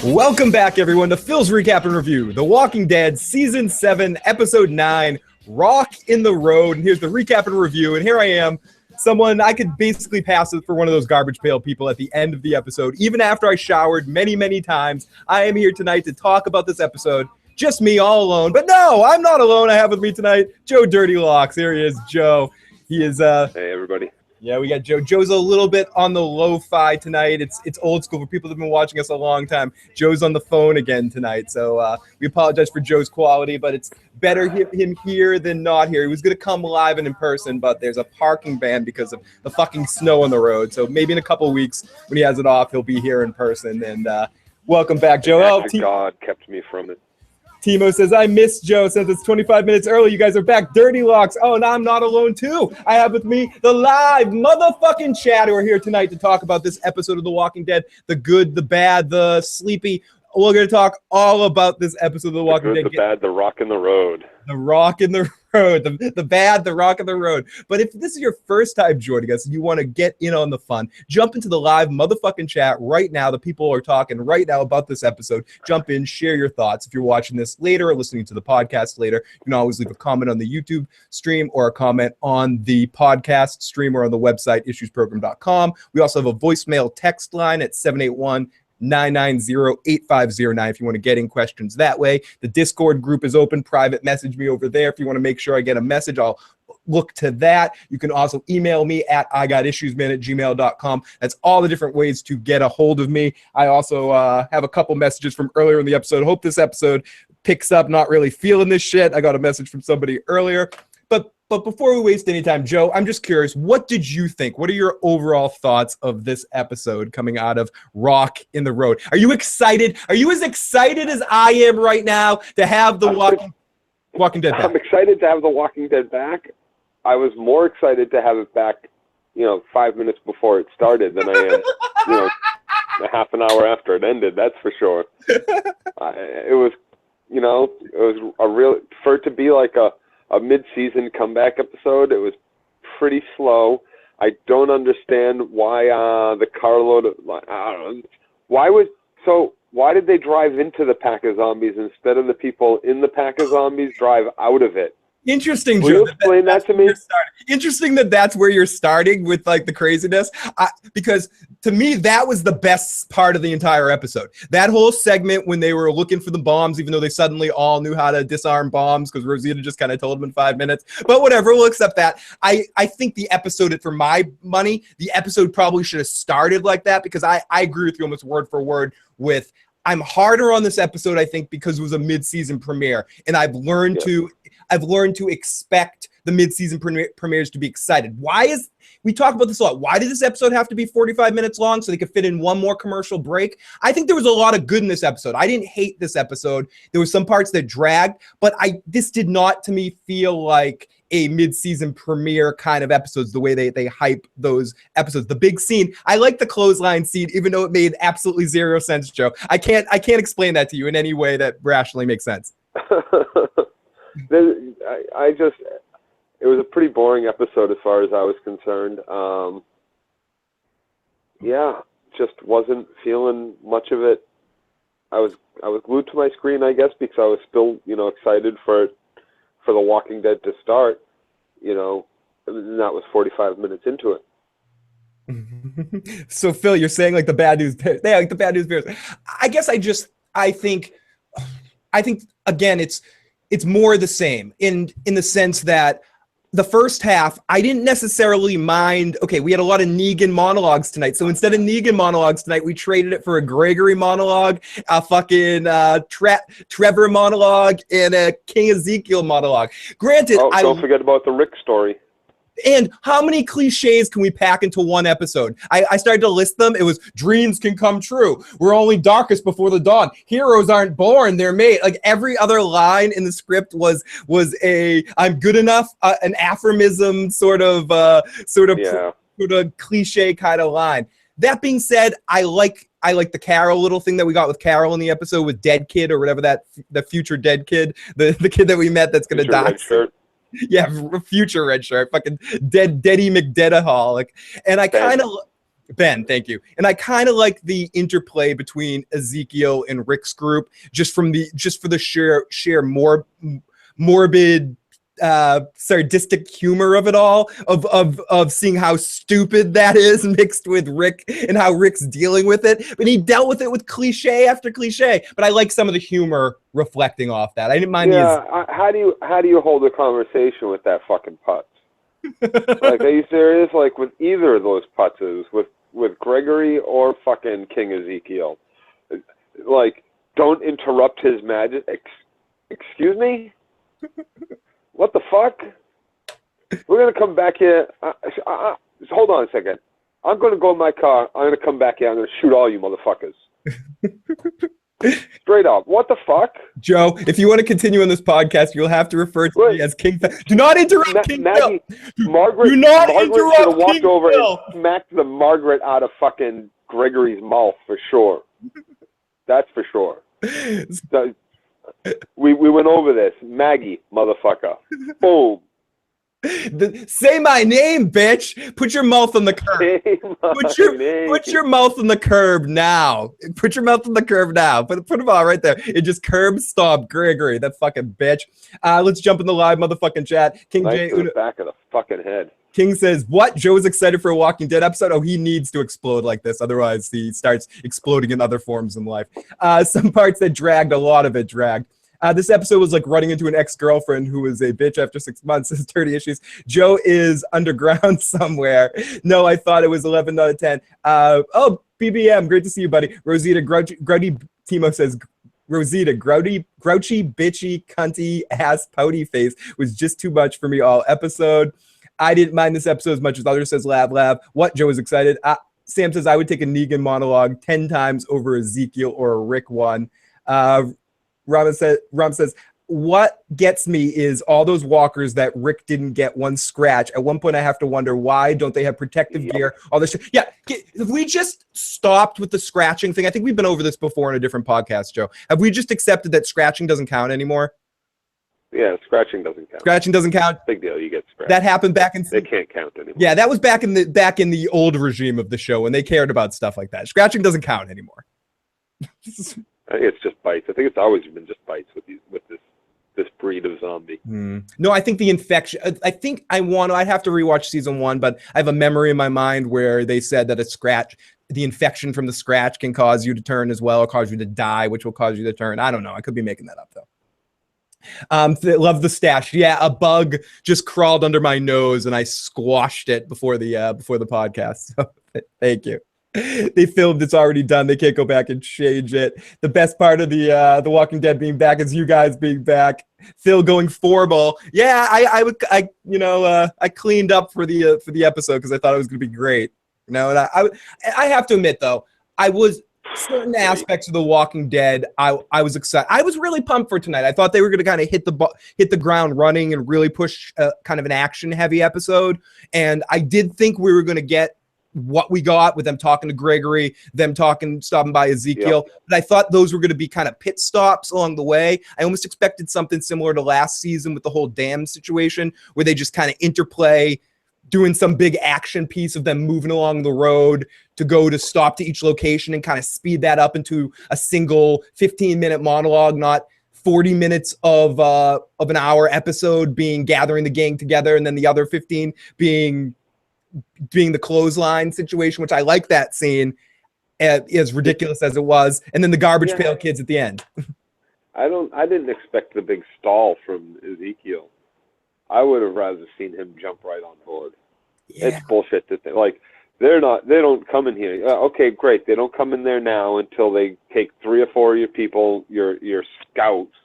Welcome back, everyone, to Phil's Recap and Review, The Walking Dead, Season 7, Episode 9, Rock in the Road. And here's the recap and review. And here I am, someone I could basically pass it for one of those garbage pail people at the end of the episode. Even after I showered many, many times, I am here tonight to talk about this episode. Just me all alone. But no, I'm not alone. I have with me tonight Joe Dirty Locks. Here he is, Joe. He is... Hey, everybody. Yeah, we got Joe. Joe's a little bit on the lo-fi tonight. It's old school for people that have been watching us a long time. Joe's on the phone again tonight, so we apologize for Joe's quality, but it's better him here than not here. He was going to come live and in person, but there's a parking ban because of the fucking snow on the road. So maybe in a couple weeks when he has it off, he'll be here in person. And welcome back, Joe. God kept me from it. Timo says, I miss Joe since it's 25 minutes early. You guys are back. Dirty Locks. Oh, and I'm not alone, too. I have with me the live motherfucking chat who are here tonight to talk about this episode of The Walking Dead. The good, the bad, the sleepy. We're going to talk all about this episode of The Walking Dead. The good, the bad, the rock in the road. The rock in the road. The bad, the rock in the road. But if this is your first time joining us and you want to get in on the fun, jump into the live motherfucking chat right now. The people are talking right now about this episode. Jump in, share your thoughts. If you're watching this later or listening to the podcast later, you can always leave a comment on the YouTube stream or a comment on the podcast stream or on the website, issuesprogram.com. We also have a voicemail text line at 781-990-8509 if you want to get in questions that way. The Discord group is open. Private message me over there if you want to make sure I get a message. I'll look to that. You can also email me at igotissuesman@gmail.com. That's all the different ways to get a hold of me. I also have a couple messages from earlier in the episode. Hope this episode picks up. Not really feeling this shit. I got a message from somebody earlier. But before we waste any time, Joe, I'm just curious, what did you think? What are your overall thoughts of this episode coming out of Rock in the Road? Are you excited? Are you as excited as I am right now to have the Walking Dead back? I'm excited to have The Walking Dead back. I was more excited to have it back, 5 minutes before it started than I am, a half an hour after it ended. That's for sure. It was a real, for it to be like a mid-season comeback episode. It was pretty slow. I don't understand why the carload of, I don't know, why did they drive into the pack of zombies instead of the people in the pack of zombies drive out of it? Interesting, Will Joe. you explain that to me? Interesting that's where you're starting with like the craziness, because to me that was the best part of the entire episode. That whole segment when they were looking for the bombs, even though they suddenly all knew how to disarm bombs because Rosita just kind of told them in 5 minutes. But whatever, we'll accept that. I think the episode, for my money, the episode probably should have started like that because I agree with you almost word for word with. I'm harder on this episode, I think, because it was a mid-season premiere, and I've learned to expect the mid-season premieres to be excited. We talk about this a lot. Why did this episode have to be 45 minutes long so they could fit in one more commercial break? I think there was a lot of good in this episode. I didn't hate this episode. There were some parts that dragged, but this did not, to me, feel like a mid-season premiere kind of episodes, the way they hype those episodes. The big scene, I like the clothesline scene, even though it made absolutely zero sense, Joe. I can't explain that to you in any way that rationally makes sense. It was a pretty boring episode as far as I was concerned. Just wasn't feeling much of it. I was glued to my screen, I guess, because I was still, excited for The Walking Dead to start, and that was 45 minutes into it. So Phil, you're saying like the bad news bears. Yeah, like the bad news bears. I guess I think again, it's more the same in the sense that the first half, I didn't necessarily mind. Okay, we had a lot of Negan monologues tonight. So instead of Negan monologues tonight, we traded it for a Gregory monologue, a fucking Trevor monologue, and a King Ezekiel monologue. Granted, don't forget about the Rick story. And how many cliches can we pack into one episode? I started to list them. It was dreams can come true. We're only darkest before the dawn. Heroes aren't born, they're made. Like every other line in the script was a I'm good enough, an aphorism sort of cliche kind of line. That being said, I like the Carol little thing that we got with Carol in the episode with Dead Kid or whatever the future dead kid, the kid that we met that's gonna die. Red shirt. Yeah, future red shirt, fucking Deddy McDeadaholic. And I kind of Ben, thank you. And I kind of like the interplay between Ezekiel and Rick's group, just for the sheer morbid, sadistic humor of it all, of seeing how stupid that is mixed with Rick and how Rick's dealing with it. But he dealt with it with cliche after cliche. But I like some of the humor reflecting off that. I didn't mind. How do you hold a conversation with that fucking putz? Like, are you serious? Like, with either of those putzes, with Gregory or fucking King Ezekiel, like, don't interrupt his magic. Excuse me? What the fuck? We're gonna come back here. Hold on a second. I'm gonna go in my car. I'm gonna come back here. I'm gonna shoot all you motherfuckers. Straight up. What the fuck? Joe, if you want to continue on this podcast, you'll have to refer to me as King Phil. Do not interrupt King Phil. Margaret should have walked over and smacked the Margaret out of fucking Gregory's mouth for sure. That's for sure. We went over this. Maggie, motherfucker. Boom. Say my name, bitch. Put your mouth on the curb. Put your mouth on the curb now. Put your mouth on the curb now. Put them all right there. It just curb stop Gregory. That fucking bitch. Let's jump in the live motherfucking chat. King J. To the back of the fucking head. King says, what? Joe is excited for a Walking Dead episode? Oh, he needs to explode like this. Otherwise, he starts exploding in other forms in life. Some parts that dragged, a lot of it dragged. This episode was like running into an ex-girlfriend who was a bitch after 6 months. His dirty issues. Joe is underground somewhere. No, I thought it was 11 out of 10. Oh, BBM, great to see you, buddy. Rosita Grody Timo says, Rosita, grouchy, bitchy, cunty, ass, pouty face was just too much for me all episode. I didn't mind this episode as much as others, says Lab. What? Joe is excited. Sam says, I would take a Negan monologue 10 times over Ezekiel or a Rick one. Ram says, what gets me is all those walkers that Rick didn't get one scratch. At one point, I have to wonder, why don't they have protective gear? All this shit. Yeah, if we just stopped with the scratching thing, I think we've been over this before in a different podcast, Joe. Have we just accepted that scratching doesn't count anymore? Yeah, scratching doesn't count. Scratching doesn't count. Big deal. You get scratched. That happened back in. They can't count anymore. Yeah, that was back in the old regime of the show when they cared about stuff like that. Scratching doesn't count anymore. I think it's just bites. I think it's always been just bites with this breed of zombie. No, I think the infection. I think I'd have to rewatch season 1, but I have a memory in my mind where they said that the infection from the scratch can cause you to turn as well, or cause you to die, which will cause you to turn. I don't know. I could be making that up though. Love the stash. Yeah, a bug just crawled under my nose and I squashed it before the podcast. So thank you. They filmed, it's already done. They can't go back and change it. The best part of the Walking Dead being back is you guys being back. Phil going formal. Yeah, I cleaned up for the episode because I thought it was going to be great. You know, and I have to admit though, I was certain aspects of The Walking Dead. I was excited. I was really pumped for tonight. I thought they were going to kind of hit the ground running and really push kind of an action heavy episode. And I did think we were going to get what we got with them talking to Gregory, them stopping by Ezekiel. Yep. But I thought those were going to be kind of pit stops along the way. I almost expected something similar to last season with the whole dam situation, where they just kind of interplay, doing some big action piece of them moving along the road to go to stop to each location and kind of speed that up into a single 15-minute monologue, not 40 minutes of an hour episode being gathering the gang together, and then the other 15 being the clothesline situation, which I like that scene, as ridiculous as it was, and then the garbage pail kids at the end. I didn't expect the big stall from Ezekiel. I would have rather seen him jump right on board. Yeah. It's bullshit that they don't come in here. Okay, great. They don't come in there now until they take 3 or 4 of your people, your scouts,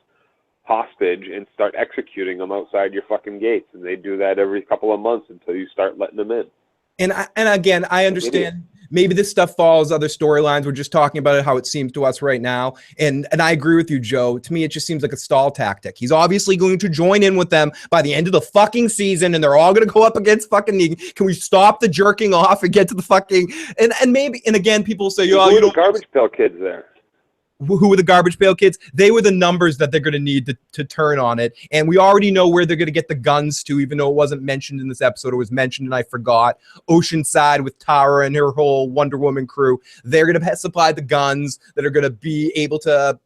hostage and start executing them outside your fucking gates. And they do that every couple of months until you start letting them in. And again, I understand maybe this stuff follows other storylines. We're just talking about it, how it seems to us right now. And I agree with you, Joe. To me, it just seems like a stall tactic. He's obviously going to join in with them by the end of the fucking season, and they're all going to go up against fucking Negan. Can we stop the jerking off and get to the fucking, and maybe, and again, people say, you don't garbage pail kids there. who were the Garbage Pail Kids? They were the numbers that they're going to need to turn on it. And we already know where they're going to get the guns to, even though it wasn't mentioned in this episode. It was mentioned and I forgot. Oceanside with Tara and her whole Wonder Woman crew. They're going to supply the guns that are going to be able to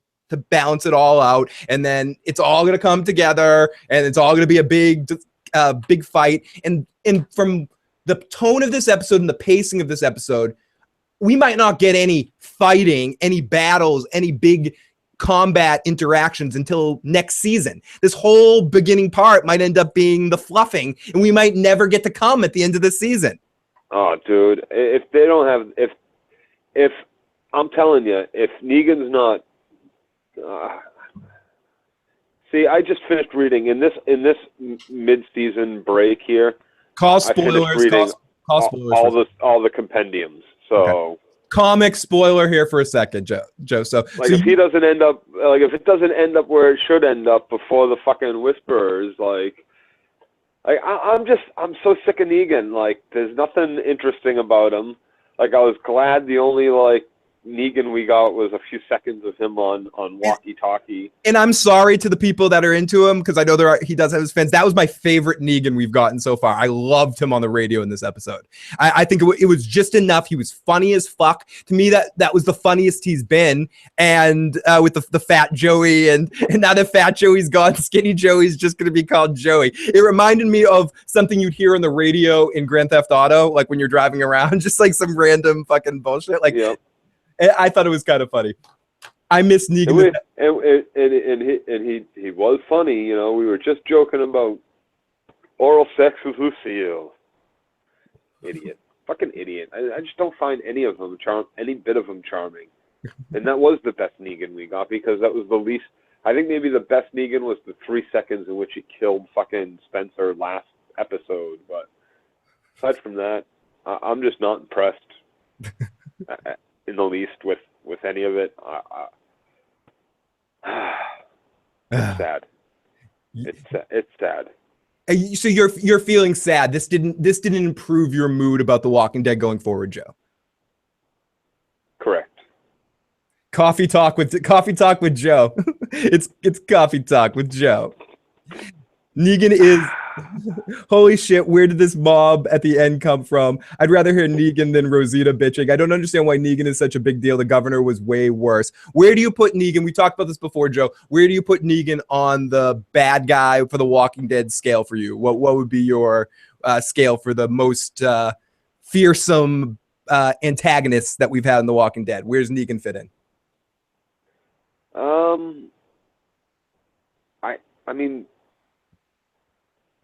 balance it all out. And then it's all going to come together and it's all going to be a big fight. And from the tone of this episode and the pacing of this episode, we might not get any fighting, any battles, any big combat interactions until next season. This whole beginning part might end up being the fluffing, and we might never get to come at the end of the season. Oh, dude, if they don't have, if I'm telling you, if Negan's not, see, I just finished reading in this mid-season break here. Call spoilers. Call spoilers. All the compendiums. So, okay. Comic spoiler here for a second, Joe. So, if he doesn't end up, if it doesn't end up where it should end up before the fucking Whisperers, I'm so sick of Negan. Like, there's nothing interesting about him. Like, I was glad the only Negan we got was a few seconds of him on walkie-talkie. And I'm sorry to the people that are into him, because I know he does have his fans. That was my favorite Negan we've gotten so far. I loved him on the radio in this episode. I think it was just enough. He was funny as fuck. To me, that was the funniest he's been. And with the fat Joey, and now that fat Joey's gone, skinny Joey's just going to be called Joey. It reminded me of something you'd hear on the radio in Grand Theft Auto, like when you're driving around, just like some random fucking bullshit. Like, yep. I thought it was kind of funny. I miss Negan. And he was funny. You know, we were just joking about oral sex with Lucille. Idiot. Fucking idiot. I just don't find any bit of them charming. And that was the best Negan we got, because that was the least. I think maybe the best Negan was the 3 seconds in which he killed fucking Spencer last episode. But aside from that, I'm just not impressed. In the least with any of it. It's sad. It's sad. So you're feeling sad. This didn't improve your mood about The Walking Dead going forward, Joe. Correct. Coffee talk with Joe. It's coffee talk with Joe. Negan is holy shit. Where did this mob at the end come from? I'd rather hear Negan than Rosita bitching. I don't understand why Negan is such a big deal. The governor was way worse. Where do you put Negan? We talked about this before, Joe. Where do you put Negan on the bad guy for the Walking Dead scale for you? What would be your scale for the most fearsome antagonists that we've had in The Walking Dead? Where's Negan fit in? I mean,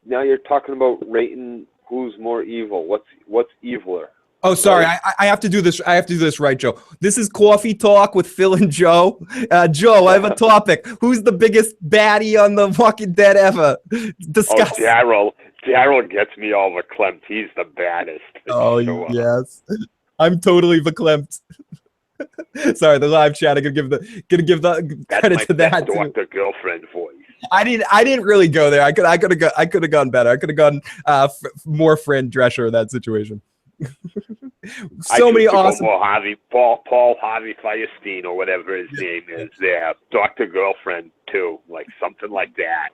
now you're talking about rating who's more evil. What's eviler? Oh, sorry. I have to do this. I have to do this right, Joe. This is Coffee Talk with Phil and Joe. Joe, I have a topic. Who's the biggest baddie on The Walking Dead ever? Discuss. Oh, Daryl gets me all verklempt. He's the baddest. Oh, sure. Yes. I'm totally verklempt. Sorry, the live chat. I'm gonna give the credit to that. That's my Dr. Girlfriend voice. I didn't really go there. I could have gone better. I could have gone more Fran Drescher in that situation. So many awesome. Paul Harvey Firestein or whatever his name is. There, Dr. Girlfriend too, like something like that.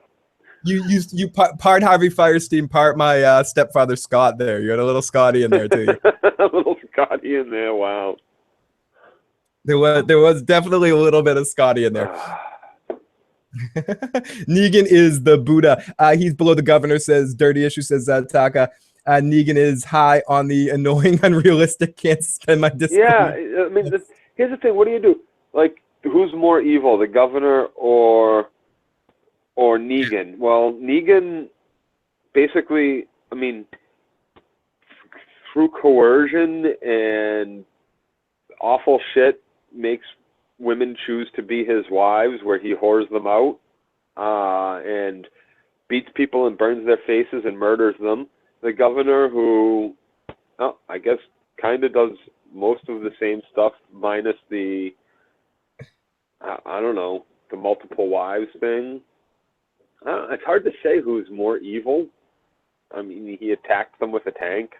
You part Harvey Firestein, part my stepfather Scott. There, you got a little Scotty in there too. A little Scotty in there. Wow. There was definitely a little bit of Scotty in there. Negan is the Buddha. He's below the governor, says Dirty Issue, says Taka. Negan is high on the annoying, unrealistic, can't spend my discipline. Yeah, I mean, here's the thing. What do you do? Like, who's more evil, the governor or Negan? Well, Negan basically, I mean, through coercion and awful shit, makes women choose to be his wives, where he whores them out and beats people and burns their faces and murders them. The governor, who I guess kind of does most of the same stuff, minus the I don't know, the multiple wives thing. It's hard to say who's more evil. I mean, he attacked them with a tank.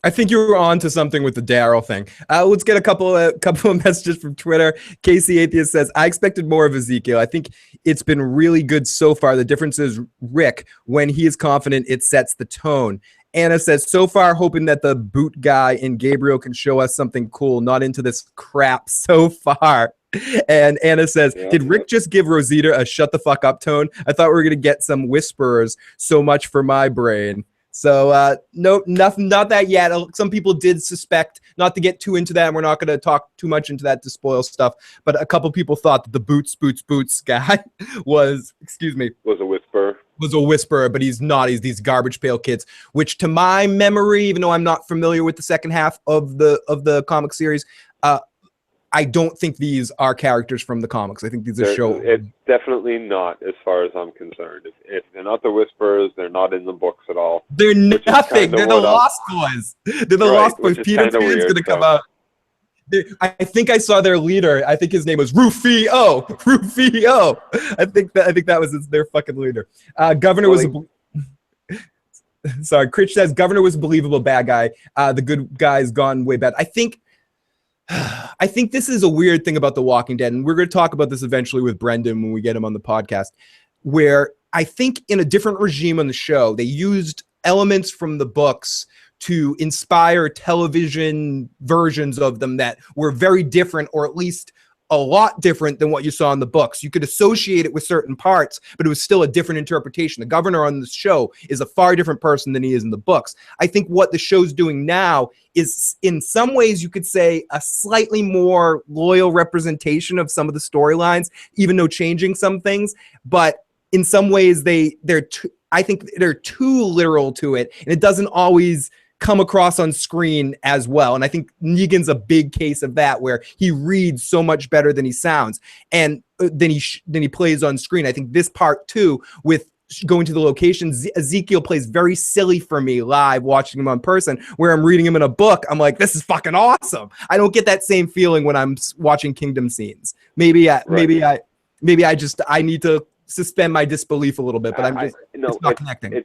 I think you were on to something with the Daryl thing. Let's get a couple of messages from Twitter. Casey Atheist says, I expected more of Ezekiel. I think it's been really good so far. The difference is Rick, when he is confident, it sets the tone. Anna says, so far, hoping that the boot guy in Gabriel can show us something cool, not into this crap so far. And Anna says, did Rick just give Rosita a shut the fuck up tone? I thought we were going to get some whisperers. So much for my brain. So no, nothing, not that yet. Some people did suspect, not to get too into that, and we're not going to talk too much into that to spoil stuff, but a couple people thought that the boots guy was a whisperer, but he's not. He's these garbage pail kids, which to my memory, even though I'm not familiar with the second half of the comic series, I don't think these are characters from the comics. I think these are show. It's definitely not, as far as I'm concerned. If they're not the Whisperers, they're not in the books at all. They're nothing. They're the Lost Boys. They're the Lost Boys. Peter Pan's going to come out. I think I saw their leader. I think his name was Rufio. I think that was their fucking leader. Governor was. Sorry, Critch says Governor was a believable bad guy. The good guy's gone way bad. I think this is a weird thing about The Walking Dead, and we're going to talk about this eventually with Brendan when we get him on the podcast, where I think in a different regime on the show, they used elements from the books to inspire television versions of them that were very different, or at least a lot different than what you saw in the books. You could associate it with certain parts, but it was still a different interpretation. The governor on the show is a far different person than he is in the books. I think what the show's doing now is, in some ways, you could say a slightly more loyal representation of some of the storylines, even though changing some things. But in some ways, I think they're too literal to it, and it doesn't always come across on screen as well. And I think Negan's a big case of that, where he reads so much better than he sounds, and then he plays on screen. I think this part too, with going to the locations, Ezekiel plays very silly for me live watching him on person, where I'm reading him in a book. I'm like, this is fucking awesome. I don't get that same feeling when I'm watching Kingdom scenes. Maybe I need to suspend my disbelief a little bit, but it's not connecting.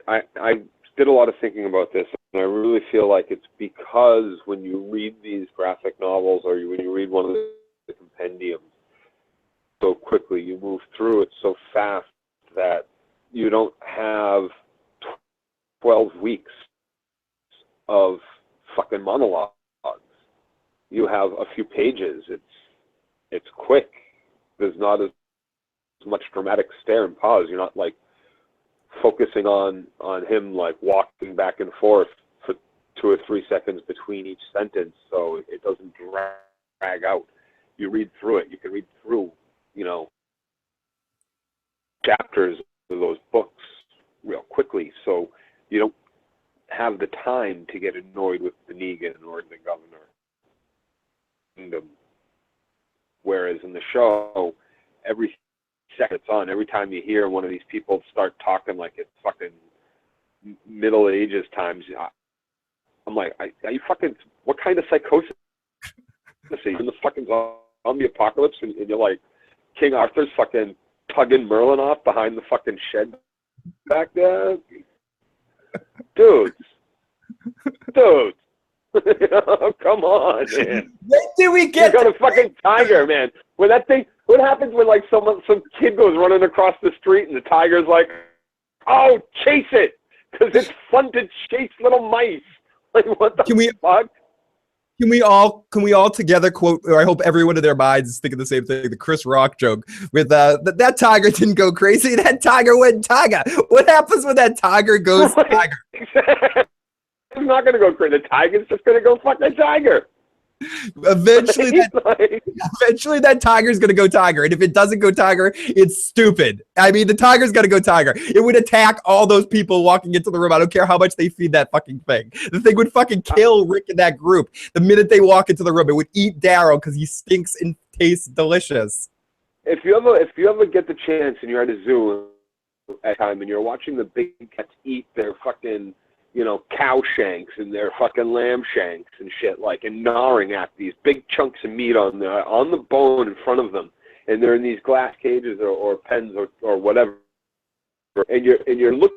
I did a lot of thinking about this, and I really feel like it's because when you read these graphic novels, or when you read one of the compendiums so quickly, you move through it so fast that you don't have 12 weeks of fucking monologues. You have a few pages. It's quick. There's not as much dramatic stare and pause. You're not like focusing on him like walking back and forth for 2 or 3 seconds between each sentence, so it doesn't drag out. You read through it. You can read through, chapters of those books real quickly, so you don't have the time to get annoyed with the Negan or the Governor. Whereas in the show, every second it's on, every time you hear one of these people start talking like it's fucking Middle Ages times, I'm like, are you fucking, what kind of psychosis is he? In the fucking zombie apocalypse, and you're like, King Arthur's fucking tugging Merlin off behind the fucking shed back there? Dudes. Come on, man. When did we get you got a fucking tiger, man. When that thing, what happens when like some kid goes running across the street and the tiger's like, oh, chase it, because it's fun to chase little mice. Like, what the fuck? Can we all together quote, or I hope everyone in their minds is thinking the same thing, the Chris Rock joke with that tiger didn't go crazy, that tiger went tiger. What happens when that tiger goes tiger? It's not going to go crazy. The tiger's just going to go fuck the tiger. Eventually that tiger's going to go tiger. And if it doesn't go tiger, it's stupid. I mean, the tiger's going to go tiger. It would attack all those people walking into the room. I don't care how much they feed that fucking thing. The thing would fucking kill Rick and that group. The minute they walk into the room, it would eat Daryl because he stinks and tastes delicious. If you ever get the chance and you're at a zoo at time and you're watching the big cats eat their fucking, cow shanks and their fucking lamb shanks and shit, like, and gnawing at these big chunks of meat on the bone in front of them, and they're in these glass cages or pens or whatever, and you're looking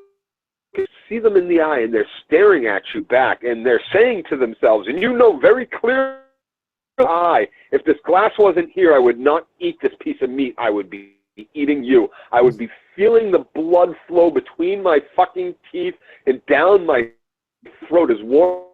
see them in the eye and they're staring at you back and they're saying to themselves, and you know very clearly, if this glass wasn't here, I would not eat this piece of meat. I would be eating you. I would be feeling the blood flow between my fucking teeth and down my throat as warm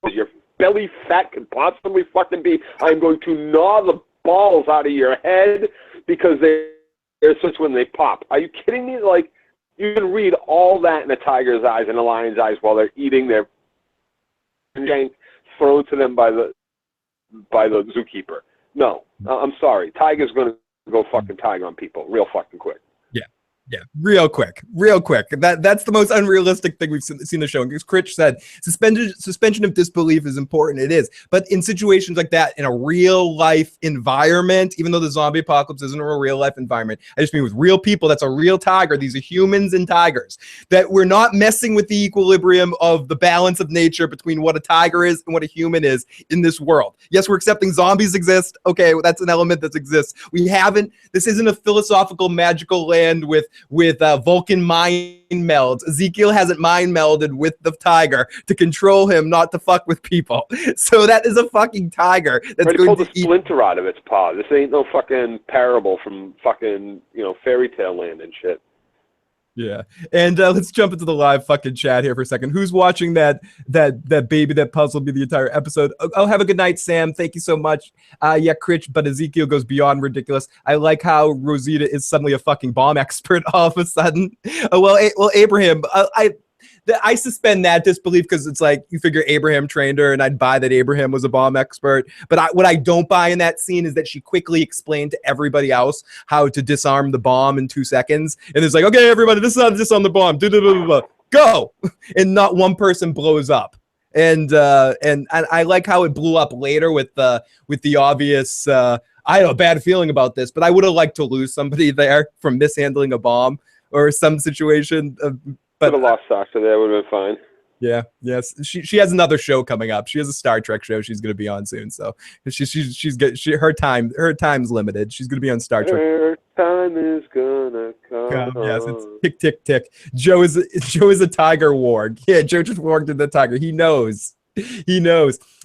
as your belly fat could possibly fucking be. I'm going to gnaw the balls out of your head because they're such when they pop. Are you kidding me? Like, you can read all that in a tiger's eyes and a lion's eyes while they're eating their shank thrown to them by the zookeeper. No, I'm sorry. Tiger's going to go fucking tiger on people real fucking quick. Yeah, real quick. That's the most unrealistic thing we've seen the show. Because Critch said suspension of disbelief is important. It is, but in situations like that, in a real life environment, even though the zombie apocalypse isn't a real life environment, I just mean with real people. That's a real tiger. These are humans and tigers. That we're not messing with the equilibrium of the balance of nature between what a tiger is and what a human is in this world. Yes, we're accepting zombies exist. Okay, well, that's an element that exists. We haven't. This isn't a philosophical magical land with Vulcan mind melds. Ezekiel hasn't mind melded with the tiger to control him not to fuck with people. So that is a fucking tiger that's going to eat. Splinter out of its paw. This ain't no fucking parable from fucking, fairy tale land and shit. Yeah, and let's jump into the live fucking chat here for a second. Who's watching that baby that puzzled me the entire episode? Oh, have a good night, Sam. Thank you so much. Yeah, Critch, but Ezekiel goes beyond ridiculous. I like how Rosita is suddenly a fucking bomb expert all of a sudden. Well, Abraham, I suspend that disbelief because it's like you figure Abraham trained her, and I'd buy that Abraham was a bomb expert. But what I don't buy in that scene is that she quickly explained to everybody else how to disarm the bomb in 2 seconds. And it's like, okay, everybody, this is how to disarm the bomb. Go! And not one person blows up. And I like how it blew up later with the obvious. I have a bad feeling about this, but I would have liked to lose somebody there from mishandling a bomb or some situation. Could have lost Sasha there, would have been fine. Yeah, yes. She has another show coming up. She has a Star Trek show she's going to be on soon. So her time's limited. She's going to be on Star Trek. Her time is gonna come. Yes, it's tick tick tick. Joe is a tiger warg. Yeah, Joe just warged in the tiger. He knows.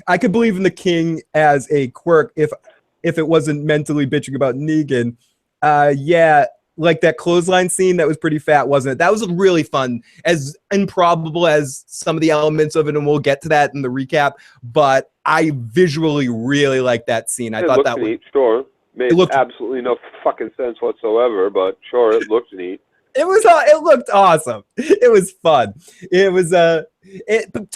I could believe in the king as a quirk if it wasn't mentally bitching about Negan. Yeah. Like that clothesline scene, that was pretty fat, wasn't it? That was really fun, as improbable as some of the elements of it, and we'll get to that in the recap. But I visually really like that scene. I thought that was neat. Sure, made absolutely no fucking sense whatsoever, but sure, it looked neat. It looked awesome. It was fun. It was to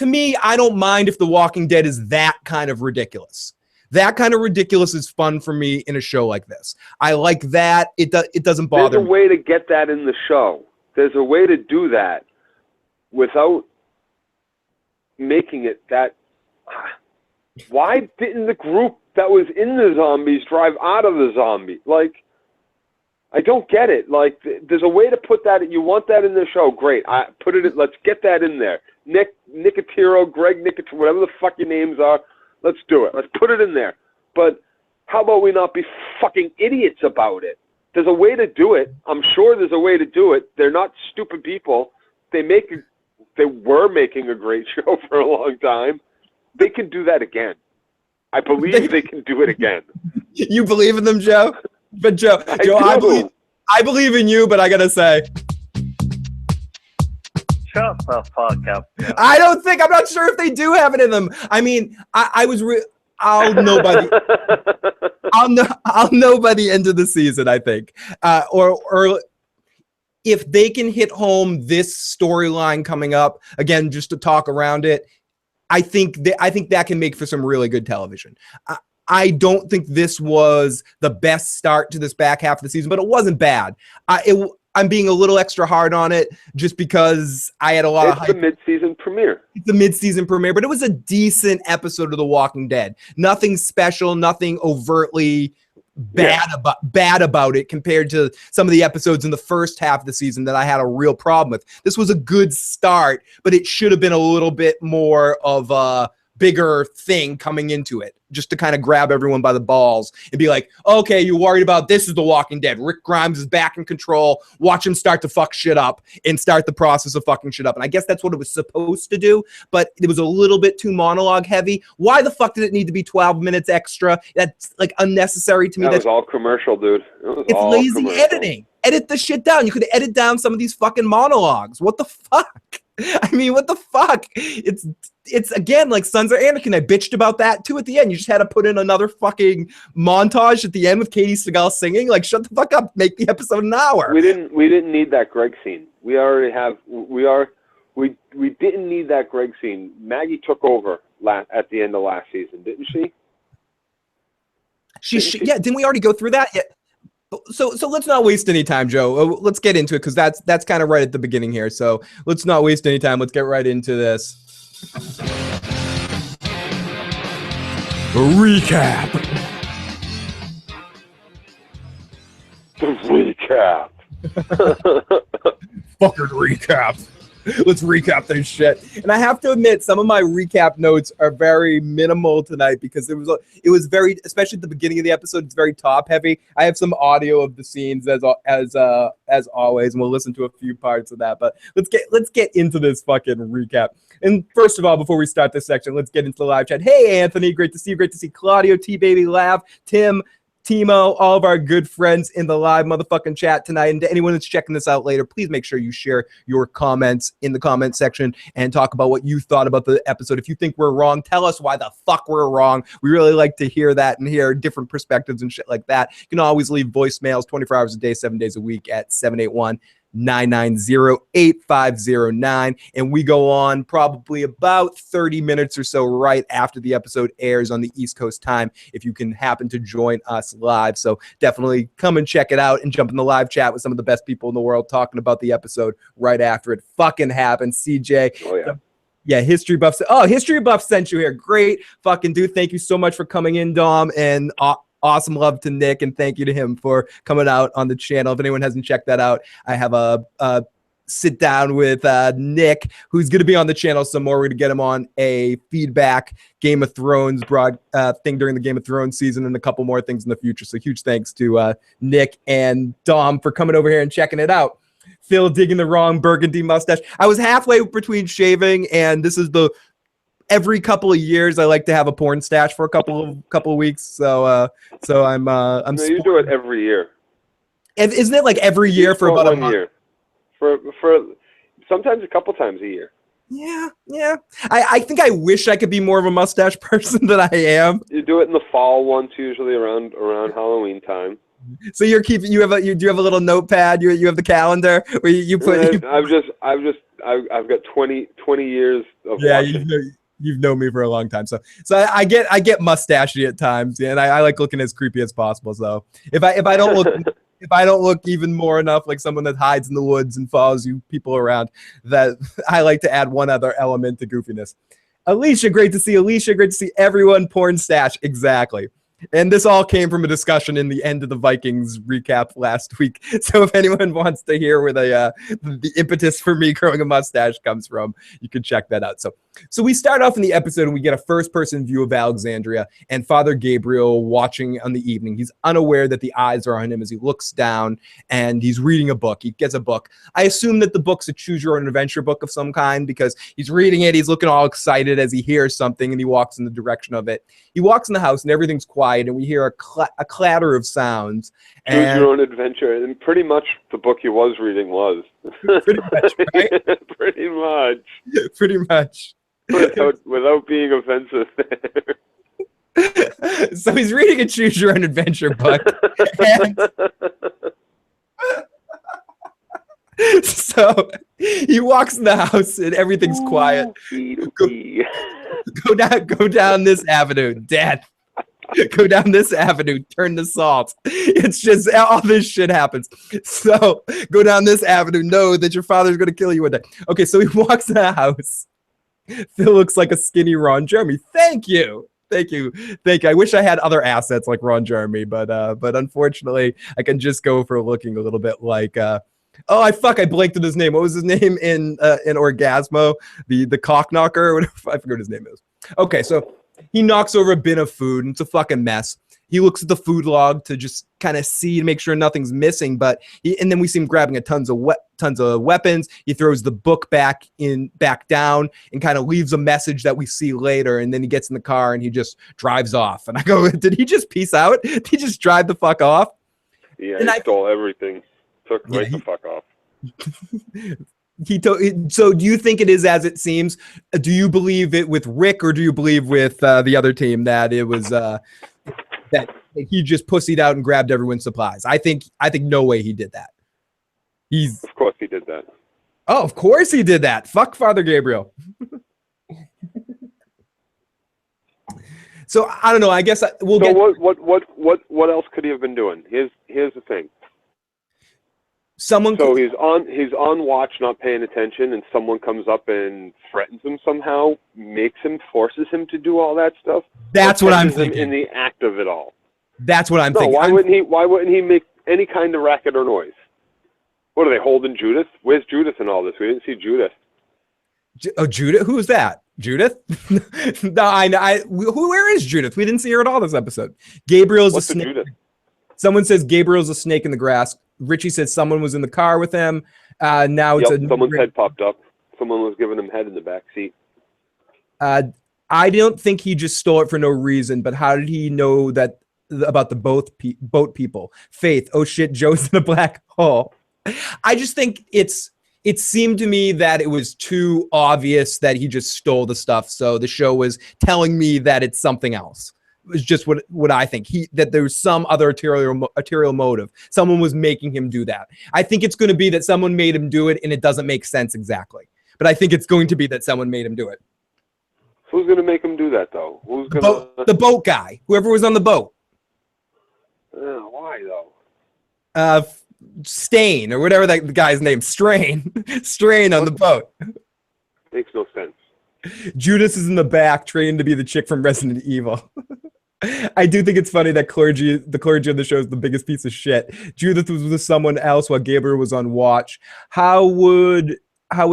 me, I don't mind if The Walking Dead is that kind of ridiculous. That kind of ridiculous is fun for me in a show like this. I like that. It doesn't bother me. There's a way to get that in the show. There's a way to do that without making it that. Why didn't the group that was in the zombies drive out of the zombie? Like, I don't get it. Like, there's a way to put that. You want that in the show? Great. Let's get that in there. Nick Nicotero, Greg Nicotero, whatever the fuck your names are. Let's do it. Let's put it in there. But how about we not be fucking idiots about it? There's a way to do it. I'm sure there's a way to do it. They're not stupid people. They were making a great show for a long time. They can do that again. I believe they can do it again. You believe in them, Joe? But Joe, I believe in you, but I gotta say, shut the fuck up. Joe. I'm not sure if they do have it in them. I mean, I'll know by the end of the season, I think. Or if they can hit home this storyline coming up, again, just to talk around it, I think that can make for some really good television. I don't think this was the best start to this back half of the season, but it wasn't bad. I'm being a little extra hard on it just because I had a lot of hype. It's the mid-season premiere. It's the mid-season premiere, but it was a decent episode of The Walking Dead. Nothing special, nothing overtly bad about it compared to some of the episodes in the first half of the season that I had a real problem with. This was a good start, but it should have been a little bit more of a bigger thing coming into it. just to kind of grab everyone by the balls and be like, okay, you worried about this is The Walking Dead. Rick Grimes is back in control. Watch him start to fuck shit up and start the process of fucking shit up. And I guess that's what it was supposed to do, but it was a little bit too monologue heavy. Why the fuck did it need to be 12 minutes extra? That's like unnecessary to me. That was all commercial, dude. It's all lazy commercial. Editing. Edit the shit down. You could edit down some of these fucking monologues. What the fuck? I mean, what the fuck? It's again like Sons of Anarchy. I bitched about that too at the end. You just had to put in another fucking montage at the end with Katie Seagal singing. Like, shut the fuck up. Make the episode an hour. We didn't need that Greg scene. We already have. We didn't need that Greg scene. Maggie took over at the end of last season, didn't she? Yeah. Didn't we already go through that? Yeah. So let's not waste any time, Joe. Let's get into it because that's kind of right at the beginning here. So let's not waste any time. Let's get right into this. Recap. The recap. Fucking recap. Let's recap this shit. And I have to admit, some of my recap notes are very minimal tonight because it was very, especially at the beginning of the episode, it's very top heavy. I have some audio of the scenes as always, and we'll listen to a few parts of that. But let's get into this fucking recap. And first of all, before we start this section, let's get into the live chat. Hey, Anthony, great to see you. Great to see Claudio, T-Baby, Lav, Tim, Timo, all of our good friends in the live motherfucking chat tonight. And to anyone that's checking this out later, please make sure you share your comments in the comment section and talk about what you thought about the episode. If you think we're wrong, tell us why the fuck we're wrong. We really like to hear that and hear different perspectives and shit like that. You can always leave voicemails 24 hours a day, 7 days a week at 781-990-8509, and we go on probably about 30 minutes or so right after the episode airs on the East Coast time if you can happen to join us live. So definitely come and check it out and jump in the live chat with some of the best people in the world talking about the episode right after it fucking happens. CJ. Oh yeah. Yeah, History Buff. Oh, History Buff sent you here. Great fucking dude. Thank you so much for coming in, Dom, and awesome love to Nick, and thank you to him for coming out on the channel. If anyone hasn't checked that out, I have a sit down with Nick, who's going to be on the channel some more. We're going to get him on a feedback Game of Thrones thing during the Game of Thrones season and a couple more things in the future. So huge thanks to Nick and Dom for coming over here and checking it out. Phil digging the wrong burgundy mustache. I was halfway between shaving, and this is every couple of years I like to have a porn stash for a couple of weeks. So I'm no, you do it every year. Isn't it like every year for about a month? Year. For sometimes a couple times a year. Yeah. I think I wish I could be more of a mustache person than I am. You do it in the fall once, usually around Halloween time. So do you have a little notepad? You have the calendar where you put. I've got 20 years of watching. You've known me for a long time, so I get mustachy at times, yeah, and I like looking as creepy as possible. So if I don't look even more enough like someone that hides in the woods and follows you people around, that I like to add one other element to goofiness. Alicia, great to see Alicia. Great to see everyone. Porn stash, exactly. And this all came from a discussion in the end of the Vikings recap last week. So if anyone wants to hear where the impetus for me growing a mustache comes from, you can check that out. So we start off in the episode and we get a first-person view of Alexandria and Father Gabriel watching on the evening. He's unaware that the eyes are on him as he looks down and he's reading a book. He gets a book. I assume that the book's a choose-your-own-adventure book of some kind because he's reading it. He's looking all excited as he hears something and he walks in the direction of it. He walks in the house and everything's quiet and we hear a clatter of sounds. Choose your own adventure, and pretty much the book he was reading was. Pretty much, right? Pretty much. Pretty much. Without being offensive there. So he's reading a choose your own adventure book. And so he walks in the house and everything's quiet. Go down this avenue, death. Go down this avenue, turn to salt. It's just all this shit happens. So go down this avenue, know that your father's going to kill you one day. Okay, so he walks in the house. Phil looks like a skinny Ron Jeremy. Thank you. I wish I had other assets like Ron Jeremy, but unfortunately, I can just go for looking a little bit like. I blanked on his name. What was his name in Orgasmo? The cock knocker or whatever. I forget what his name is. Okay, so He knocks over a bin of food, and it's a fucking mess. He looks at the food log to just kind of see and make sure nothing's missing. And then we see him grabbing tons of weapons. He throws the book back down and kind of leaves a message that we see later. And then he gets in the car and he just drives off. And I go, did he just peace out? Did he just drive the fuck off? Yeah, he stole everything. Took the fuck off. So do you think it is as it seems? Do you believe it with Rick, or do you believe with the other team that it was that he just pussied out and grabbed everyone's supplies? I think no way he did that. Of course he did that. Oh, of course he did that. Fuck Father Gabriel. So I don't know. I guess we'll get. What else could he have been doing? Here's the thing. He's on watch, not paying attention, and someone comes up and threatens him somehow, forces him to do all that stuff. That's what I'm thinking. In the act of it all. That's what I'm thinking. Why wouldn't he make any kind of racket or noise? What are they holding Judith? Where's Judith in all this? We didn't see Judith. Judith? Who's that? Judith? No, where is Judith? We didn't see her at all this episode. Gabriel's a snake. Judith? Someone says Gabriel's a snake in the grass. Richie said someone was in the car with him. Now it's someone's head popped up. Someone was giving him head in the back seat. I don't think he just stole it for no reason, but how did he know that about the boat people? Faith, oh shit, Joe's in a black hole. I just think it seemed to me that it was too obvious that he just stole the stuff. So the show was telling me that it's something else. It was just what I think. That there was some other arterial motive. Someone was making him do that. I think it's going to be that someone made him do it, and it doesn't make sense exactly. But I think it's going to be that someone made him do it. Who's going to make him do that, though? The boat guy, whoever was on the boat. Why though? Stain or whatever that guy's name. Strain on the boat. Makes no sense. Judas is in the back, trained to be the chick from Resident Evil. I do think it's funny that the clergy of the show is the biggest piece of shit. Judith was with someone else while Gabriel was on watch. How would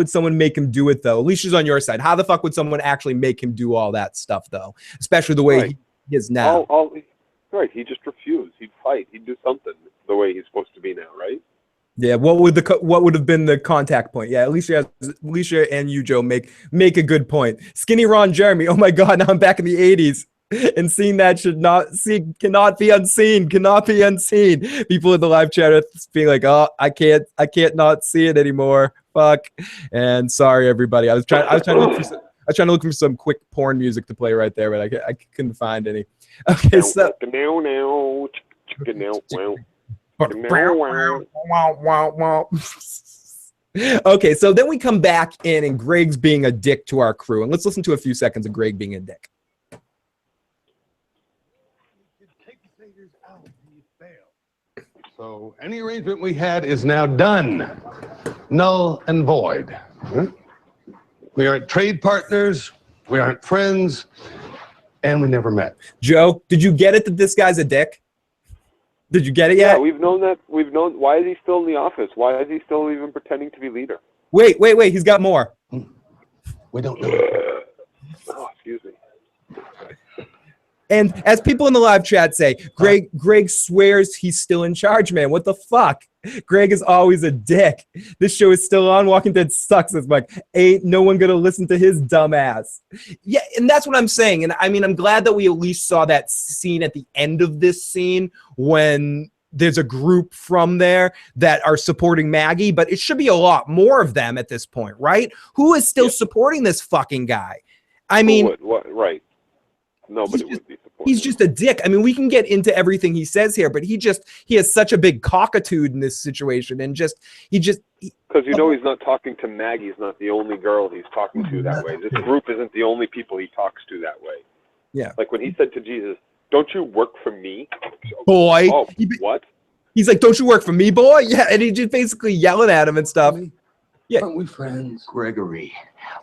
someone make him do it, though? Alicia's on your side. How the fuck would someone actually make him do all that stuff, though? Especially the way he is now. Right, he just refused. He'd fight. He'd do something the way he's supposed to be now, right? Yeah, what would have been the contact point? Yeah, Alicia and you, Joe, make a good point. Skinny Ron Jeremy. Oh my God, now I'm back in the 80s, and seeing that cannot be unseen. Cannot be unseen. People in the live chat are being like, oh, I can't not see it anymore. Fuck. And sorry, everybody. I was trying to look for some quick porn music to play right there, but I couldn't find any. Okay, so. Okay, so then we come back in and Greg's being a dick to our crew. And let's listen to a few seconds of Greg being a dick. So any arrangement we had is now done. Null and void. We aren't trade partners. We aren't friends. And we never met. Joe, did you get it that this guy's a dick? Did you get it yet? Yeah, we've known that. Why is he still in the office? Why is he still even pretending to be leader? Wait. He's got more. We don't know. Oh, excuse me. And as people in the live chat say, Greg swears he's still in charge, man. What the fuck? Greg is always a dick. This show is still on. Walking Dead sucks. It's like, ain't no one gonna listen to his dumb ass. Yeah, and that's what I'm saying. And I mean, I'm glad that we at least saw that scene at the end of this scene when there's a group from there that are supporting Maggie, but it should be a lot more of them at this point, right? Who is still supporting this fucking guy? I mean, right. Nobody would be supporting. He's just a dick. I mean, we can get into everything he says here, but he has such a big cockitude in this situation, and because he's not talking to Maggie. He's not the only girl he's talking to that way. This group isn't the only people he talks to that way. Yeah. Like when he said to Jesus, "Don't you work for me, boy?" Oh, what? He's like, "Don't you work for me, boy?" Yeah, and he just basically yelling at him and stuff. Yeah. Aren't we friends? Gregory,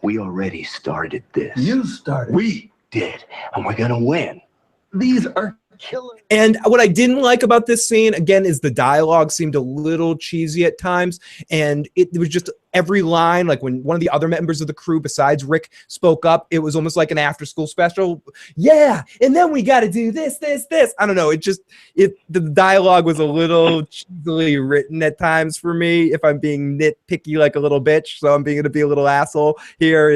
we already started this. You started. We did, and we're gonna win. These are And what I didn't like about this scene, again, is the dialogue seemed a little cheesy at times. And it was just every line, like when one of the other members of the crew besides Rick spoke up, it was almost like an after school special. Yeah. And then we got to do this. I don't know. The dialogue was a little cheesily written at times for me, if I'm being nitpicky like a little bitch. So I'm being to be a little asshole here.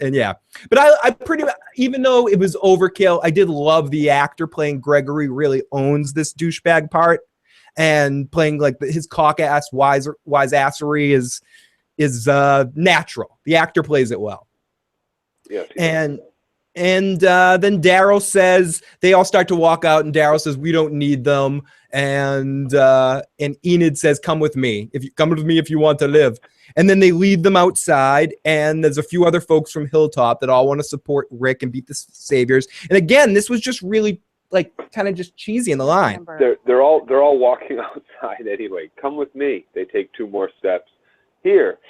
And yeah, but I pretty much, even though it was overkill, I did love the actor playing Gregory really owns this douchebag part, and playing like his cock ass wise assery is natural. The actor plays it well. Yes. And then Daryl says, they all start to walk out, and Daryl says, we don't need them. And Enid says, come with me if you want to live. And then they lead them outside, and there's a few other folks from Hilltop that all want to support Rick and beat the Saviors. And again, this was just really like kind of just cheesy in the line. They're all walking outside anyway. Come with me. They take 2 more steps. Here.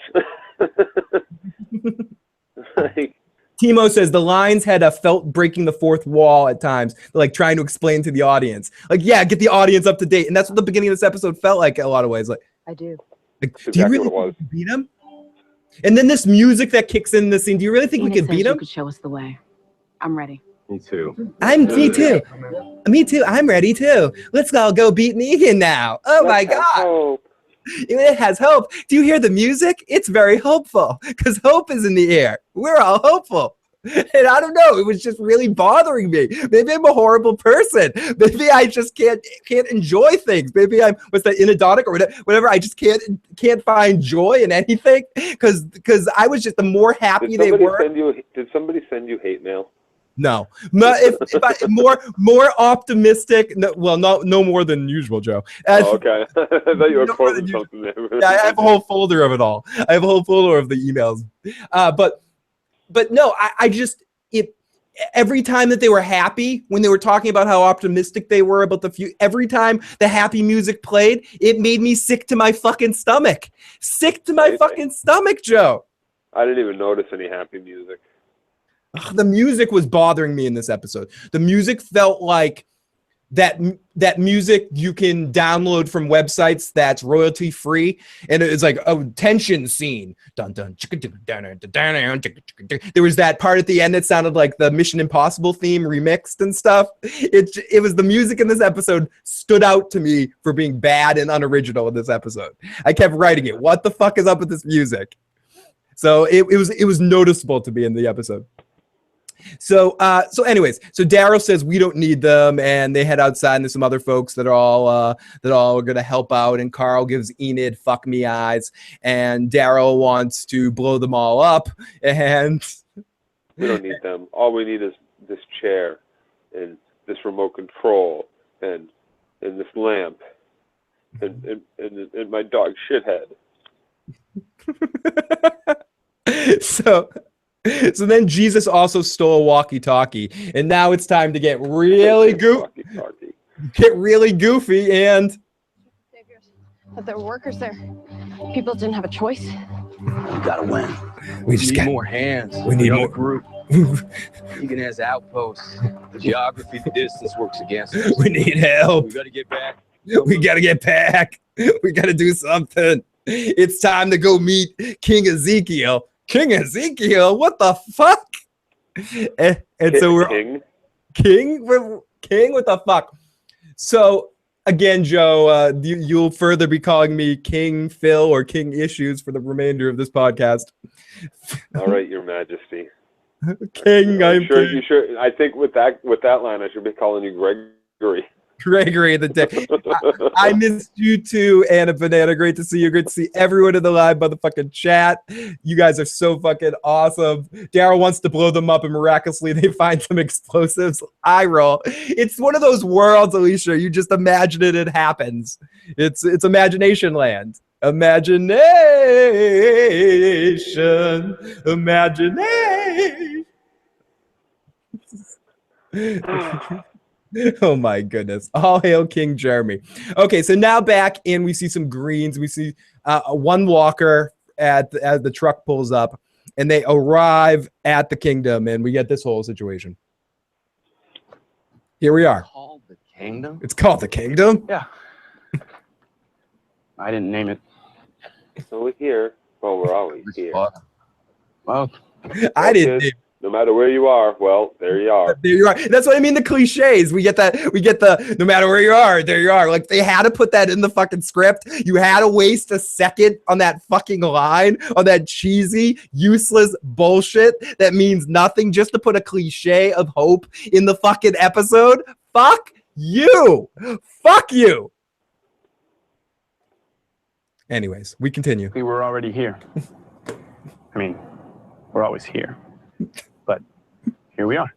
Like, Timo says the lines had felt breaking the fourth wall at times, like trying to explain to the audience. Like, yeah, get the audience up to date. And that's what the beginning of this episode felt like in a lot of ways. Like, I do. Like, That's do you exactly really what it think you can beat him? And then this music that kicks in the scene, do you really think we can beat him? You could show us the way. I'm ready. Me too. Me too. Me too. I'm ready too. Let's all go beat Negan now. Oh my God. Hope. It has hope. Do you hear the music? It's very hopeful because hope is in the air. We're all hopeful. And I don't know, it was just really bothering me. Maybe I'm a horrible person. Maybe I just can't enjoy things. Maybe I'm inadonic or whatever. I just can't find joy in anything because I was just, the more happy they were. Did somebody send you hate mail? No. If I more optimistic, no more than usual, Joe. Okay. I thought you were quoting something there. Yeah, I have a whole folder of it all. I have a whole folder of the emails. But no, I just, every time that they were happy, when they were talking about how optimistic they were about the future, every time the happy music played, it made me sick to my fucking stomach. Sick to my fucking stomach, Joe. I didn't even notice any happy music. Ugh, the music was bothering me in this episode. The music felt like that music you can download from websites that's royalty free, and it's like a tension scene. Dun dun. There was that part at the end that sounded like the Mission Impossible theme remixed and stuff. It was the music in this episode stood out to me for being bad and unoriginal in this episode. I kept writing it. What the fuck is up with this music? So it was noticeable to me in the episode. So anyways, so Daryl says we don't need them, and they head outside, and there's some other folks that are all going to help out. And Carl gives Enid fuck me eyes, and Daryl wants to blow them all up. And we don't need them. All we need is this chair, and this remote control, and this lamp, and my dog shithead. So then Jesus also stole a walkie-talkie, and now it's time to get really goofy. Get really goofy, and that there were workers there. People didn't have a choice. You gotta win. We need more hands. We need more group. Negan has outposts. The geography, the distance works against us. We need help. We gotta get back. We gotta get back. We gotta do something. It's time to go meet King Ezekiel. King Ezekiel, what the fuck? And so we're King. What the fuck? So again, Joe, you'll further be calling me King Phil or King Issues for the remainder of this podcast. All right, Your Majesty. King, I'm sure. King. You sure? I think with that line, I should be calling you Gregory. Gregory the day. I missed you too, Anna Banana. Great to see you. Great to see everyone in the live motherfucking chat. You guys are so fucking awesome. Daryl wants to blow them up, and miraculously they find some explosives. I roll. It's one of those worlds, Alicia. You just imagine it happens. It's imagination land. Imagination. Oh my goodness. All hail King Jeremy. Okay, so now back in, we see some greens. We see one walker as the truck pulls up, and they arrive at the kingdom, and we get this whole situation. Here we are. Called the Kingdom? It's called the Kingdom. Yeah. I didn't name it. So we're here. Well, we're always here. Well, I didn't. Kids, no matter where you are, well, there you are. There you are. That's what I mean. The cliches. We get that. We get the no matter where you are, there you are. Like they had to put that in the fucking script. You had to waste a second on that fucking line, on that cheesy, useless bullshit that means nothing, just to put a cliche of hope in the fucking episode. Fuck you. Fuck you. Anyways, we continue. we were already here. I mean, we're always here. But here we are.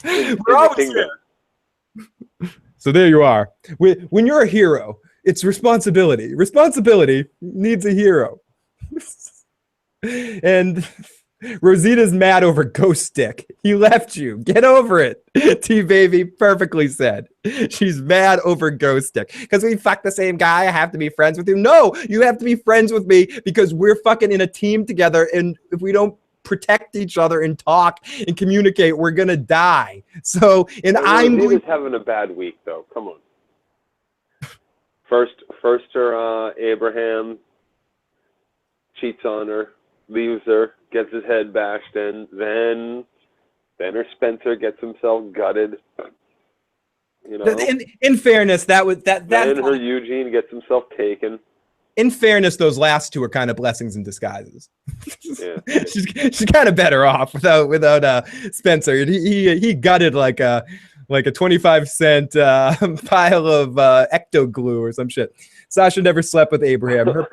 We're always here. So there you are. When you're a hero, it's responsibility. Responsibility needs a hero. And Rosita's mad over Ghost Stick. He left you. Get over it. T-Baby perfectly said. She's mad over Ghost Stick. Because we fuck the same guy, I have to be friends with you. No, you have to be friends with me because we're fucking in a team together. And if we don't protect each other and talk and communicate, we're going to die. So, and I'm Rosita's having a bad week, though. Come on. First her Abraham cheats on her, leaves her, gets his head bashed in, then her Spencer gets himself gutted. You know, in fairness, that then her Eugene gets himself taken. In fairness, those last two are kind of blessings in disguises. Yeah. she's kind of better off without Spencer. He gutted like a 25-cent pile of ecto glue or some shit. Sasha never slept with Abraham.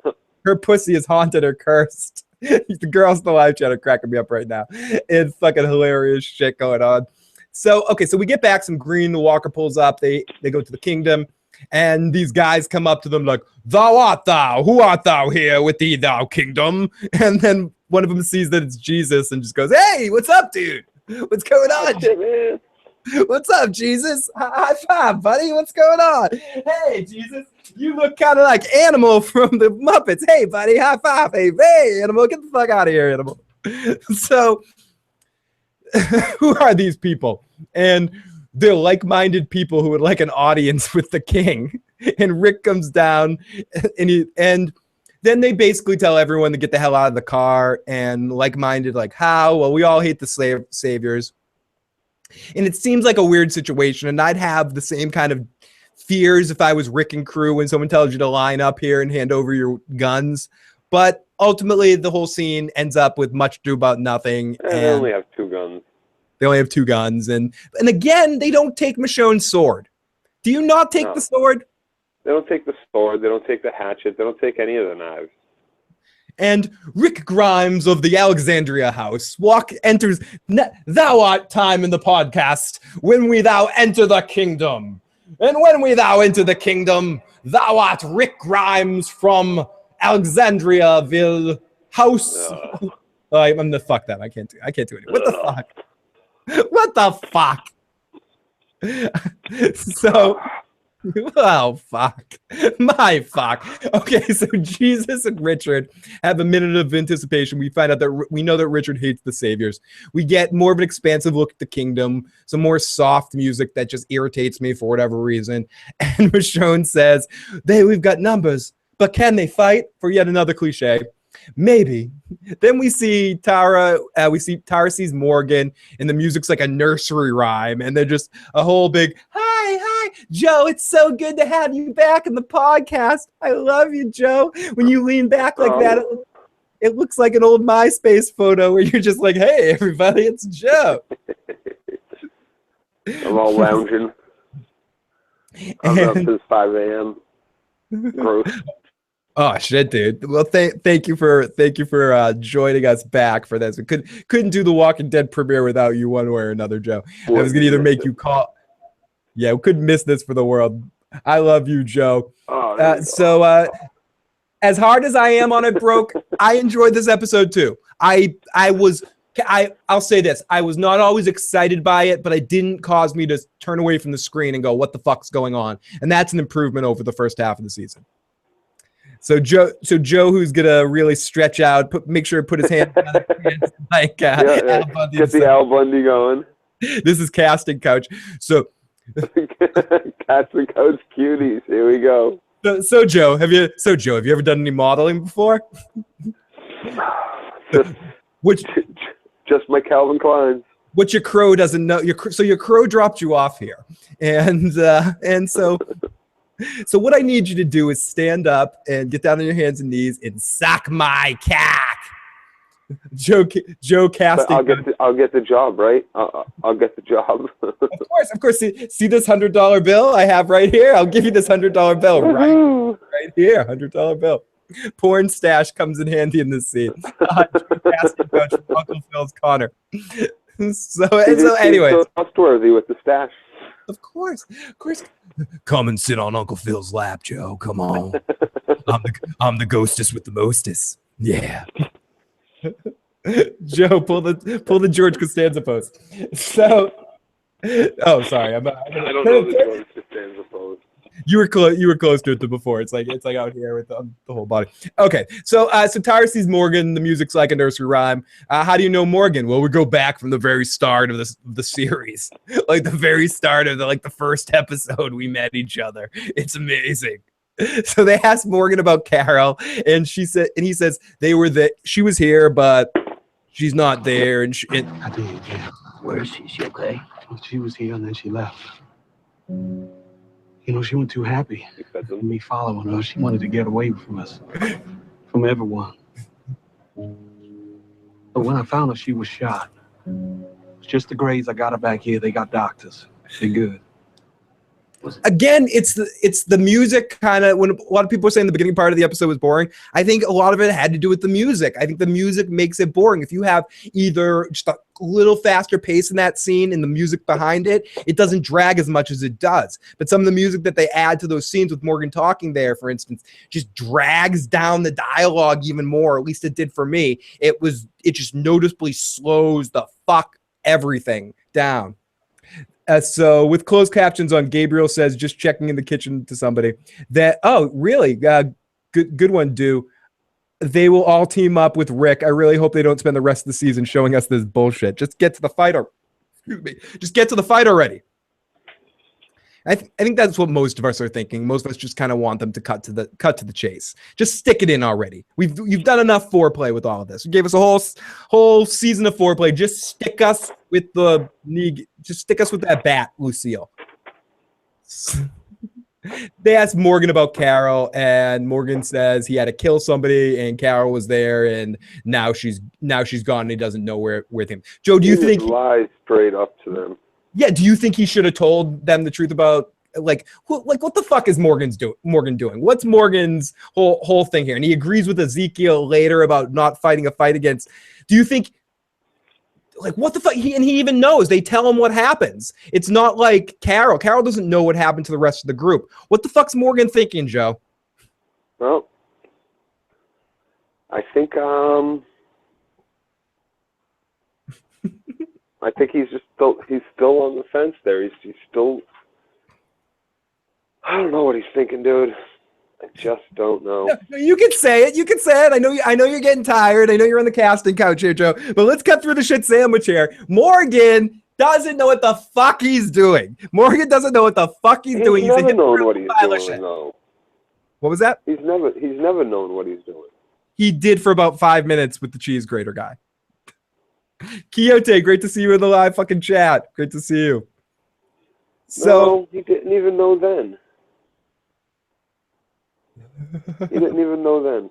Her pussy is haunted or cursed. The girls in the live chat are cracking me up right now. It's fucking hilarious shit going on. So, okay, so we get back. Some green. The walker pulls up. They go to the kingdom. And these guys come up to them like, "Thou art thou? Who art thou here with thee, thou kingdom?" And then one of them sees that it's Jesus and just goes, "Hey, what's up, dude? What's going on? Shit, man. What's up, Jesus? High five, buddy. What's going on? Hey, Jesus, you look kind of like Animal from the Muppets. Hey, buddy, high five. Hey, Animal, get the fuck out of here, Animal." So, who are these people? And they're like-minded people who would like an audience with the king. And Rick comes down, and then they basically tell everyone to get the hell out of the car. And like-minded, like how? Well, we all hate the saviors. And it seems like a weird situation. And I'd have the same kind of fears if I was Rick and crew when someone tells you to line up here and hand over your guns. But ultimately, the whole scene ends up with much ado about nothing. And they only have two guns. They only have two guns. And again, they don't take Michonne's sword. Do you not take the sword? They don't take the sword. They don't take the hatchet. They don't take any of the knives. And Rick Grimes of the Alexandria house enters. Thou art time in the podcast when we thou enter the kingdom. And when we thou enter the kingdom, thou art Rick Grimes from Alexandriaville house. I'm the fuck that. I can't do it. What the fuck? What the fuck? So, oh, fuck. My fuck. Okay, so Jesus and Richard have a minute of anticipation. We find out that we know that Richard hates the saviors. We get more of an expansive look at the kingdom, some more soft music that just irritates me for whatever reason. And Michonne says, we've got numbers, but can they fight? For yet another cliche. Maybe. Then we see Tara. Tara sees Morgan, and the music's like a nursery rhyme, and they're just a whole big hi, Joe. It's so good to have you back in the podcast. I love you, Joe. When you lean back like that, it looks like an old MySpace photo where you're just like, "Hey, everybody, it's Joe." I'm all lounging. I'm up since 5 a.m. Gross. Oh shit, dude. Well, thank you for joining us back for this. We couldn't do the Walking Dead premiere without you one way or another, Joe. I was gonna either make you call. Yeah, we couldn't miss this for the world. I love you, Joe. As hard as I am on it, Broke, I enjoyed this episode too. I'll say this. I was not always excited by it, but it didn't cause me to turn away from the screen and go, "What the fuck's going on?" And that's an improvement over the first half of the season. So Joe, who's gonna really stretch out, make sure to put his hand on his pants, like Al Bundy. Get the Al Bundy going. This is casting couch. So casting couch cuties. Here we go. So Joe, have you ever done any modeling before? Just my Calvin Kleins. What your crow doesn't know, your crow dropped you off here, and so what I need you to do is stand up and get down on your hands and knees and suck my cock. Joe casting. I'll get the job, right? I'll get the job. Of course. See this $100 bill I have right here? I'll give you this $100 bill right here. $100 bill. Porn stash comes in handy in this scene. Casting couch from Uncle Phil's Connor. So anyway, so trustworthy with the stash. Of course. Come and sit on Uncle Phil's lap, Joe. Come on. I'm the ghostess with the mostest. Yeah. Joe, pull the George Costanza pose. So, sorry, I don't know the George Costanza pose. You were close to it before. It's like out here with the whole body. Okay, so Tyra sees Morgan. The music's like a nursery rhyme. How do you know Morgan? Well, we go back from the very start of the series, like the very start of the first episode. We met each other. It's amazing. So they asked Morgan about Carol, and he says she was here, but she's not there. And I did, yeah. Where is she? She okay? She was here and then she left. She wasn't too happy with me following her. She wanted to get away from us, from everyone. But when I found her, she was shot. It's just the grades. I got her back here. They got doctors. They're good. Again, it's the music kind of. When a lot of people are saying the beginning part of the episode was boring, I think a lot of it had to do with the music. I think the music makes it boring. If you have either just a little faster pace in that scene and the music behind it, it doesn't drag as much as it does. But some of the music that they add to those scenes with Morgan talking there, for instance, just drags down the dialogue even more. At least it did for me. It just noticeably slows the fuck everything down. So with closed captions on, Gabriel says, just checking in the kitchen to somebody that, oh, really? Good one, Do. They will all team up with Rick. I really hope they don't spend the rest of the season showing us this bullshit. Just get to the fight. Just get to the fight already. I think that's what most of us are thinking. Most of us just kind of want them to cut to the chase. Just stick it in already. You've done enough foreplay with all of this. You gave us a whole season of foreplay. Just stick us with that bat, Lucille. They asked Morgan about Carol, and Morgan says he had to kill somebody, and Carol was there, and now she's gone, and he doesn't know where with him. Joe, do you think he lies straight up to them? Yeah, do you think he should have told them the truth about what the fuck is Morgan doing? What's Morgan's whole thing here? And he agrees with Ezekiel later about not fighting a fight against. Do you think what the fuck? He even knows. They tell him what happens. It's not like Carol. Carol doesn't know what happened to the rest of the group. What the fuck's Morgan thinking, Joe? Well, I think he's still on the fence there. He's still. I don't know what he's thinking, dude. I just don't know. No, you can say it. I know you're getting tired. I know you're on the casting couch here, Joe. But let's cut through the shit sandwich here. Morgan doesn't know what the fuck he's doing. Morgan doesn't know what the fuck he's doing. He's never known what he's doing. No. What was that? He's never known what he's doing. He did for about 5 minutes with the cheese grater guy. Quixote, great to see you in the live fucking chat. Great to see you. So no, he didn't even know then. He didn't even know then.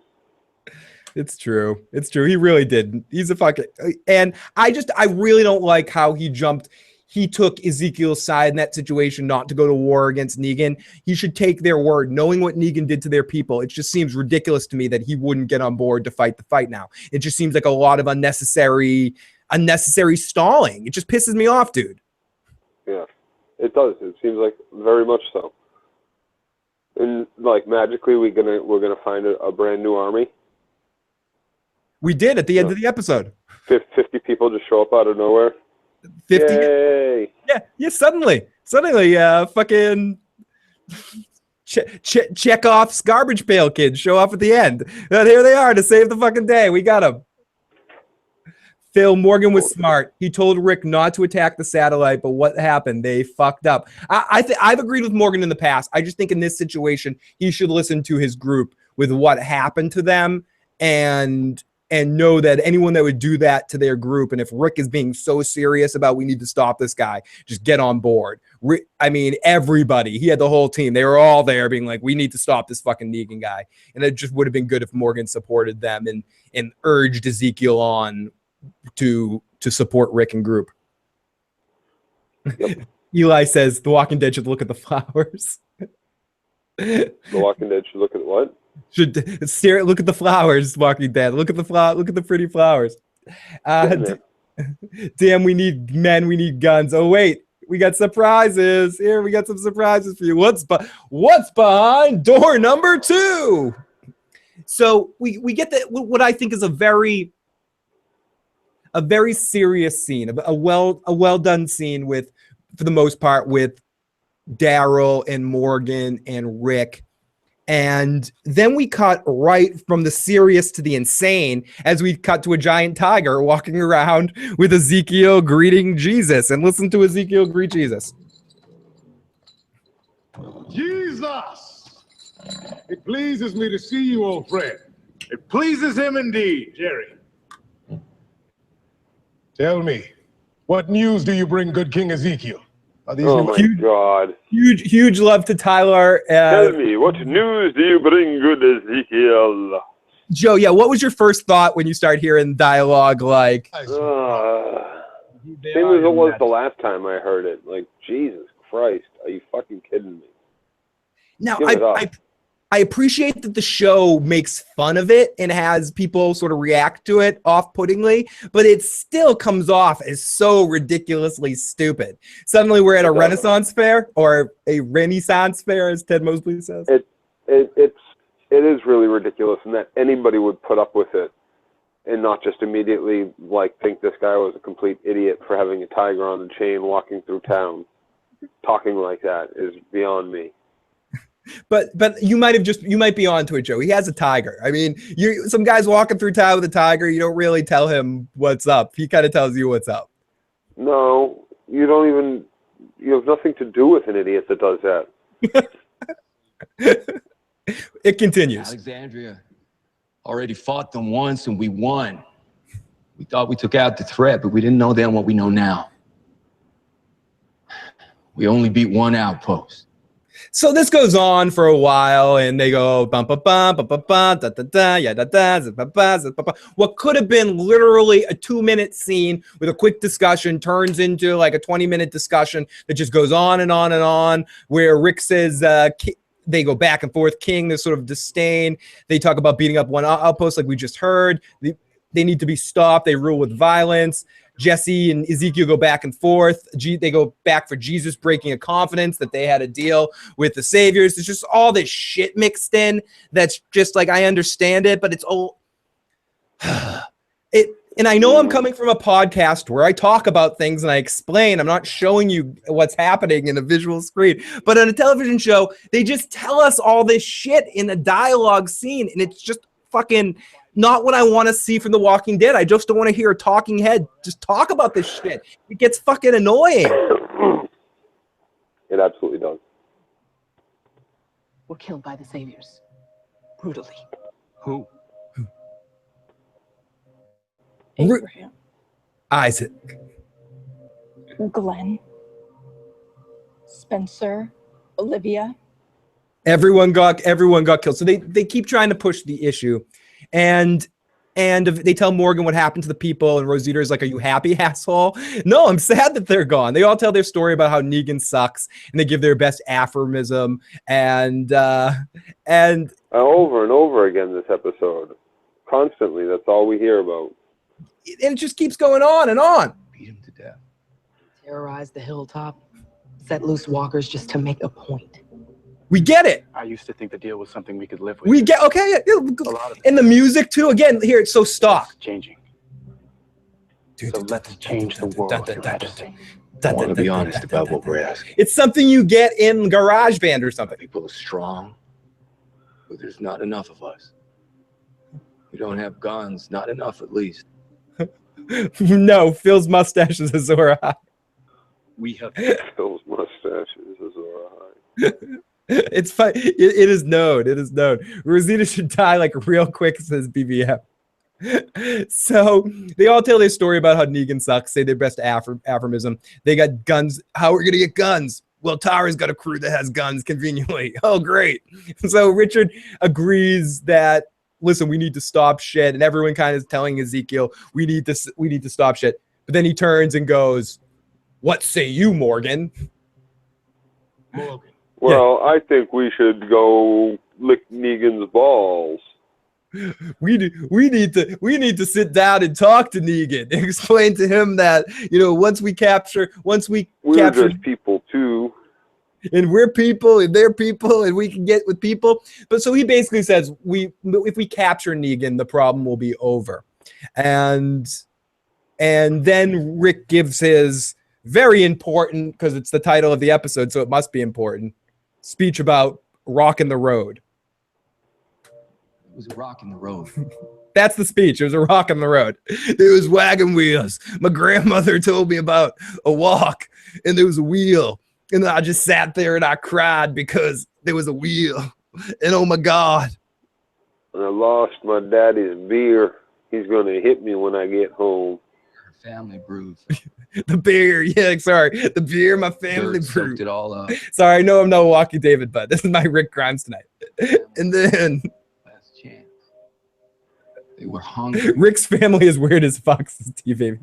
It's true. He really did. He's a fucking. And I really don't like how he jumped. He took Ezekiel's side in that situation not to go to war against Negan. He should take their word, knowing what Negan did to their people. It just seems ridiculous to me that he wouldn't get on board to fight the fight now. It just seems like a lot of unnecessary stalling. It just pisses me off, dude. Yeah, it does. It seems like very much so. And magically, we're gonna find a brand new army. We did at the end of the episode. 50 people just show up out of nowhere. 50. Yay. Yeah. Suddenly, fucking Chekhov's garbage pail kids show up at the end. And here they are to save the fucking day. We got them. Phil, Morgan was smart. He told Rick not to attack the satellite, but what happened? They fucked up. I've agreed with Morgan in the past. I just think in this situation, he should listen to his group with what happened to them and know that anyone that would do that to their group, and if Rick is being so serious about we need to stop this guy, just get on board. I mean, everybody, he had the whole team. They were all there being like, we need to stop this fucking Negan guy. And it just would have been good if Morgan supported them and urged Ezekiel on to support Rick and group. Yep. Eli says The Walking Dead should look at the flowers. The Walking Dead should look at what? Look at the flowers, Walking Dead. Look at the pretty flowers. Damn, we need men, we need guns. Oh wait, we got surprises. Here, we got some surprises for you. What's behind door number 2? So we get what I think is a very serious scene, a well done scene with, for the most part, with Daryl and Morgan and Rick. And then we cut right from the serious to the insane as we cut to a giant tiger walking around with Ezekiel greeting Jesus. And listen to Ezekiel greet Jesus. Jesus! It pleases me to see you, old friend. It pleases him indeed, Jerry. Tell me, what news do you bring good King Ezekiel? Oh my God. Huge love to Tyler. Tell me, what news do you bring good Ezekiel? Joe, yeah, what was your first thought when you start hearing dialogue like? Same as it was the last time I heard it. Like, Jesus Christ, are you fucking kidding me? Now, I appreciate that the show makes fun of it and has people sort of react to it off-puttingly, but it still comes off as so ridiculously stupid. Suddenly we're at a Renaissance fair, or a Renaissance fair, as Ted Mosley says. It is really ridiculous, and that anybody would put up with it and not just immediately like think this guy was a complete idiot for having a tiger on a chain walking through town. Talking like that is beyond me. But you might be onto it, Joe. He has a tiger. I mean, some guy's walking through town with a tiger. You don't really tell him what's up. He kind of tells you what's up. No, you don't even. You have nothing to do with an idiot that does that. It continues. Alexandria already fought them once and we won. We thought we took out the threat, but we didn't know then what we know now. We only beat one outpost. So this goes on for a while, and they go bum bum bum bum bum bum da da da ya da da za ba ba za ba ba. What could have been literally a 2-minute scene with a quick discussion turns into like a 20-minute discussion that just goes on and on and on. Where Rick says they go back and forth. King, there's sort of disdain. They talk about beating up one outpost, like we just heard. They need to be stopped. They rule with violence. Jesse and Ezekiel go back and forth. They go back for Jesus breaking a confidence that they had a deal with the saviors. It's just all this shit mixed in. That's just like, I understand it, but it's all it. And I know I'm coming from a podcast where I talk about things and I explain. I'm not showing you what's happening in a visual screen, but on a television show, they just tell us all this shit in a dialogue scene, and it's just fucking not what I want to see from The Walking Dead. I just don't want to hear a talking head just talk about this shit. It gets fucking annoying. It absolutely does. We're killed by the saviors. Brutally. Who? Abraham. Isaac. Glenn. Spencer. Olivia. Everyone got killed. So they keep trying to push the issue. And they tell Morgan what happened to the people, and Rosita is like, "Are you happy, asshole?" No, I'm sad that they're gone. They all tell their story about how Negan sucks, and they give their best aphorism, and over and over again this episode, constantly. That's all we hear about. And it just keeps going on and on. Beat him to death. Terrorize the hilltop. Set loose walkers just to make a point. We get it. I used to think the deal was something we could live with. We get okay. Yeah, and the music too. Again, here it's so stock. It's changing. So let's change the world, Your Majesty. I want to be honest about what we're asking. It's something you get in GarageBand or something. People are strong, but there's not enough of us. We don't have guns, not enough at least. No, Phil's mustache is Azor Ahai. We have Phil's mustache is Azor Ahai. It's fun. It is known. It is known. Rosita should die like real quick, says BBM. So they all tell their story about how Negan sucks, say their best aphorism. They got guns. How are we going to get guns? Well, Tara's got a crew that has guns conveniently. Oh, great. So Richard agrees that, listen, we need to stop shit. And everyone kind of is telling Ezekiel, we need to stop shit. But then he turns and goes, what say you, Morgan? Morgan. Well, I think we should go lick Negan's balls. We need to sit down and talk to Negan and explain to him that, once we capture just people too, and we're people and they're people and we can get with people. But so he basically says if we capture Negan, the problem will be over. And then Rick gives his very important, because it's the title of the episode, so it must be important, speech about rocking the road. It was a rock in the road. That's the speech. It was a rock in the road. There was wagon wheels. My grandmother told me about a walk, and there was a wheel. And I just sat there and I cried because there was a wheel. And oh my God. And I lost my daddy's beer. He's going to hit me when I get home. Her family brewed. The beer. Yeah, sorry. The beer my family Dirt brewed. soaked it all up. Sorry, I know I'm not Walking David, but this is my Rick Grimes tonight. And then Last chance. They were hungry. Rick's family is weird as fuck, says T-Baby.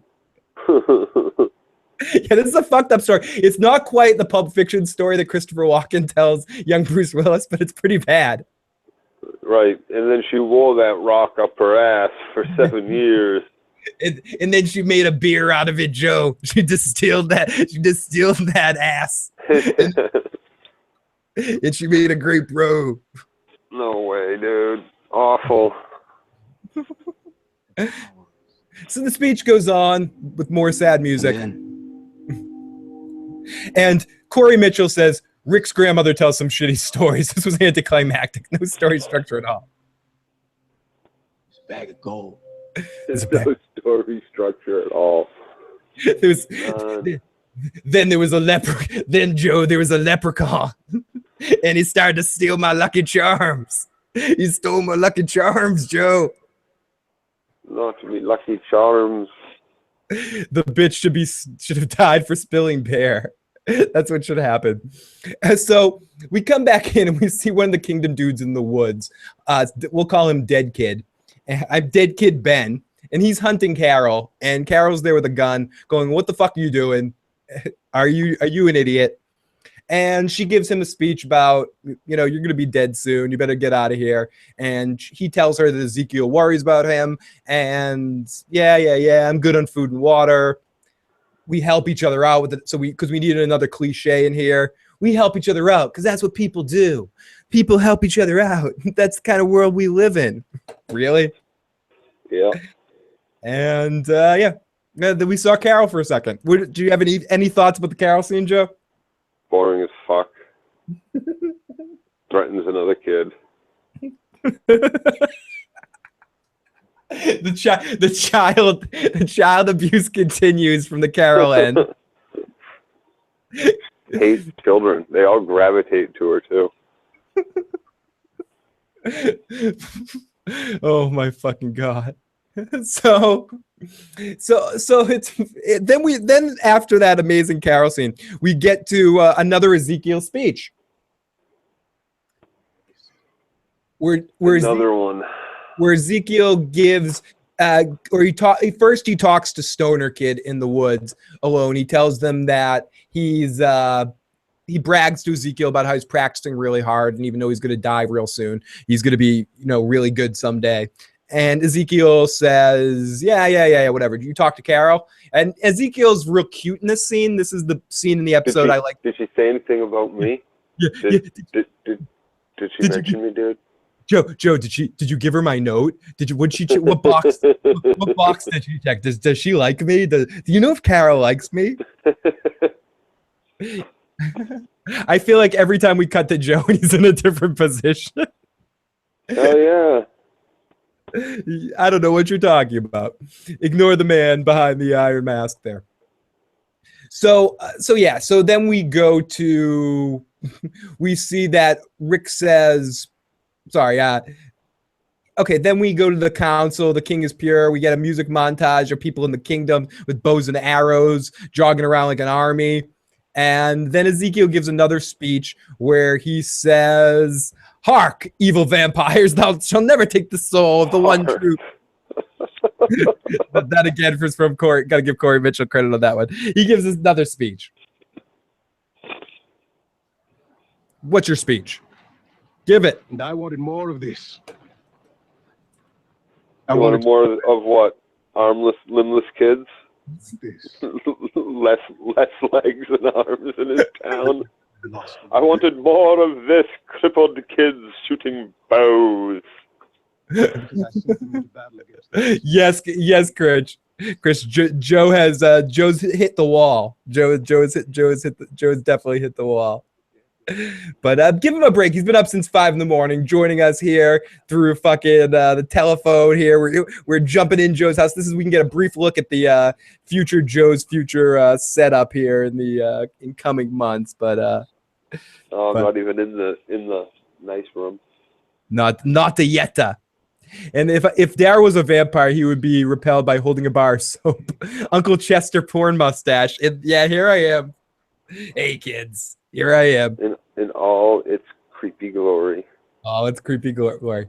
Yeah, this is a fucked up story. It's not quite the Pulp Fiction story that Christopher Walken tells young Bruce Willis, but it's pretty bad. Right. And then she wore that rock up her ass for 7 years. And then she made a beer out of it, Joe. She distilled that ass. And she made a great brew. No way, dude. Awful. So the speech goes on with more sad music. And Corey Mitchell says, Rick's grandmother tells some shitty stories. This was anticlimactic. No story structure at all. It's a bag of gold. There's no story structure at all. Then there was a leprechaun. Then, Joe, there was a leprechaun. And he started to steal my Lucky Charms. He stole my Lucky Charms, Joe. Not to be Lucky Charms. The bitch should have died for spilling beer. That's what should happen. So we come back in and we see one of the Kingdom dudes in the woods. We'll call him Dead Kid. I'm Dead Kid Ben, and he's hunting Carol. And Carol's there with a gun, going, "What the fuck are you doing? Are you an idiot?" And she gives him a speech about, you're going to be dead soon. You better get out of here. And he tells her that Ezekiel worries about him. And yeah, I'm good on food and water. We help each other out with it. Because we needed another cliche in here. We help each other out because that's what people do. People help each other out. That's the kind of world we live in. Really? Yeah. And then we saw Carol for a second. Do you have any thoughts about the Carol scene, Joe? Boring as fuck. Threatens another kid. The child abuse continues from the Carol end. Hates children. They all gravitate to her too. Oh my fucking God. So then after that amazing Carol scene, we get to another Ezekiel speech. Where Ezekiel gives he talks to Stoner Kid in the woods alone. He tells them that he brags to Ezekiel about how he's practicing really hard, and even though he's going to die real soon, he's going to be really good someday. And Ezekiel says, yeah, whatever. Do you talk to Carol? And Ezekiel's real cute in this scene. This is the scene in the episode I like. Did she say anything about me? Yeah. Did she mention me, dude? Joe, did you give her my note? Would she what box did she check? Does she like me? Do you know if Carol likes me? I feel like every time we cut to Joe, he's in a different position. Oh yeah. I don't know what you're talking about. Ignore the man behind the iron mask there. So then we go to, we see that Rick says, okay, then we go to the council. The king is pure. We get a music montage of people in the kingdom with bows and arrows jogging around like an army. And then Ezekiel gives another speech where he says, "Hark, evil vampires, thou shalt never take the soul of the one true." That again was from Corey. Got to give Corey Mitchell credit on that one. He gives us another speech. What's your speech? Give it. And I wanted more of this. I wanted more of what? Armless, limbless kids? less legs and arms in his town. I wanted more of this, crippled kids shooting bows. Yes, Chris. Joe has Joe's hit the wall. Joe's definitely hit the wall. But give him a break. He's been up since 5 a.m, joining us here through fucking the telephone here. We're jumping in Joe's house. We can get a brief look at the Joe's future setup here in the in coming months. But not even in the nice room. Not the Yetta. And if Dara was a vampire, he would be repelled by holding a bar of soap. Uncle Chester porn mustache. Yeah, here I am. Hey kids. Here I am. In all its creepy glory. Oh, it's creepy glory.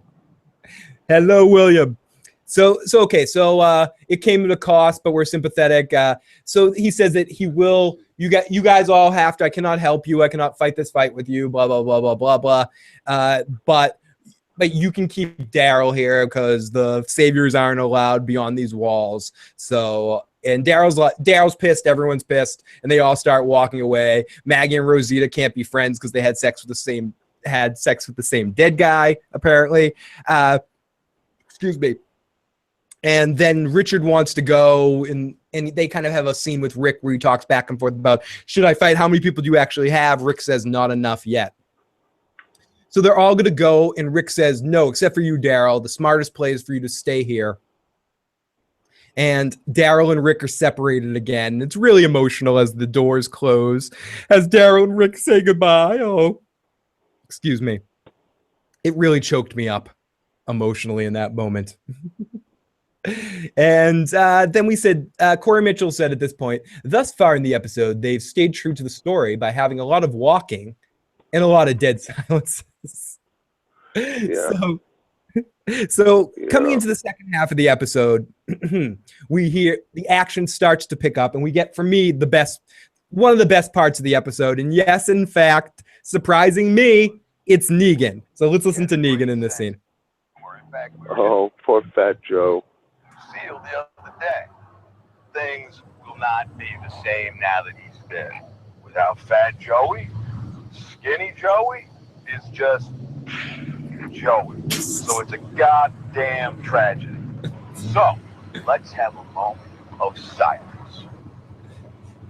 Hello, William. So it came at a cost, but we're sympathetic. So he says that he will. You guys all have to. I cannot help you. I cannot fight this fight with you. Blah blah blah blah blah blah. But you can keep Daryl here because the saviors aren't allowed beyond these walls. So. And Daryl's pissed. Everyone's pissed, and they all start walking away. Maggie and Rosita can't be friends because they had sex with the same dead guy, apparently. Excuse me. And then Richard wants to go, and they kind of have a scene with Rick where he talks back and forth about, should I fight? How many people do you actually have? Rick says, not enough yet. So they're all going to go, and Rick says, no, except for you, Daryl. The smartest play is for you to stay here. And Daryl and Rick are separated again. It's really emotional as the doors close, as Daryl and Rick say goodbye. Oh, excuse me. It really choked me up emotionally in that moment. And then we said, Corey Mitchell said at this point, thus far in the episode, they've stayed true to the story by having a lot of walking and a lot of dead silences. Yeah. So coming into the second half of the episode, we hear the action starts to pick up, and we get, for me, one of the best parts of the episode. And yes, in fact, surprising me, it's Negan. So let's listen to Negan in this scene. Oh, poor Fat Joe. Sealed the other day. Things will not be the same now that he's dead. Without Fat Joey, Skinny Joey is just Joey. So it's a goddamn tragedy. So let's have a moment of silence.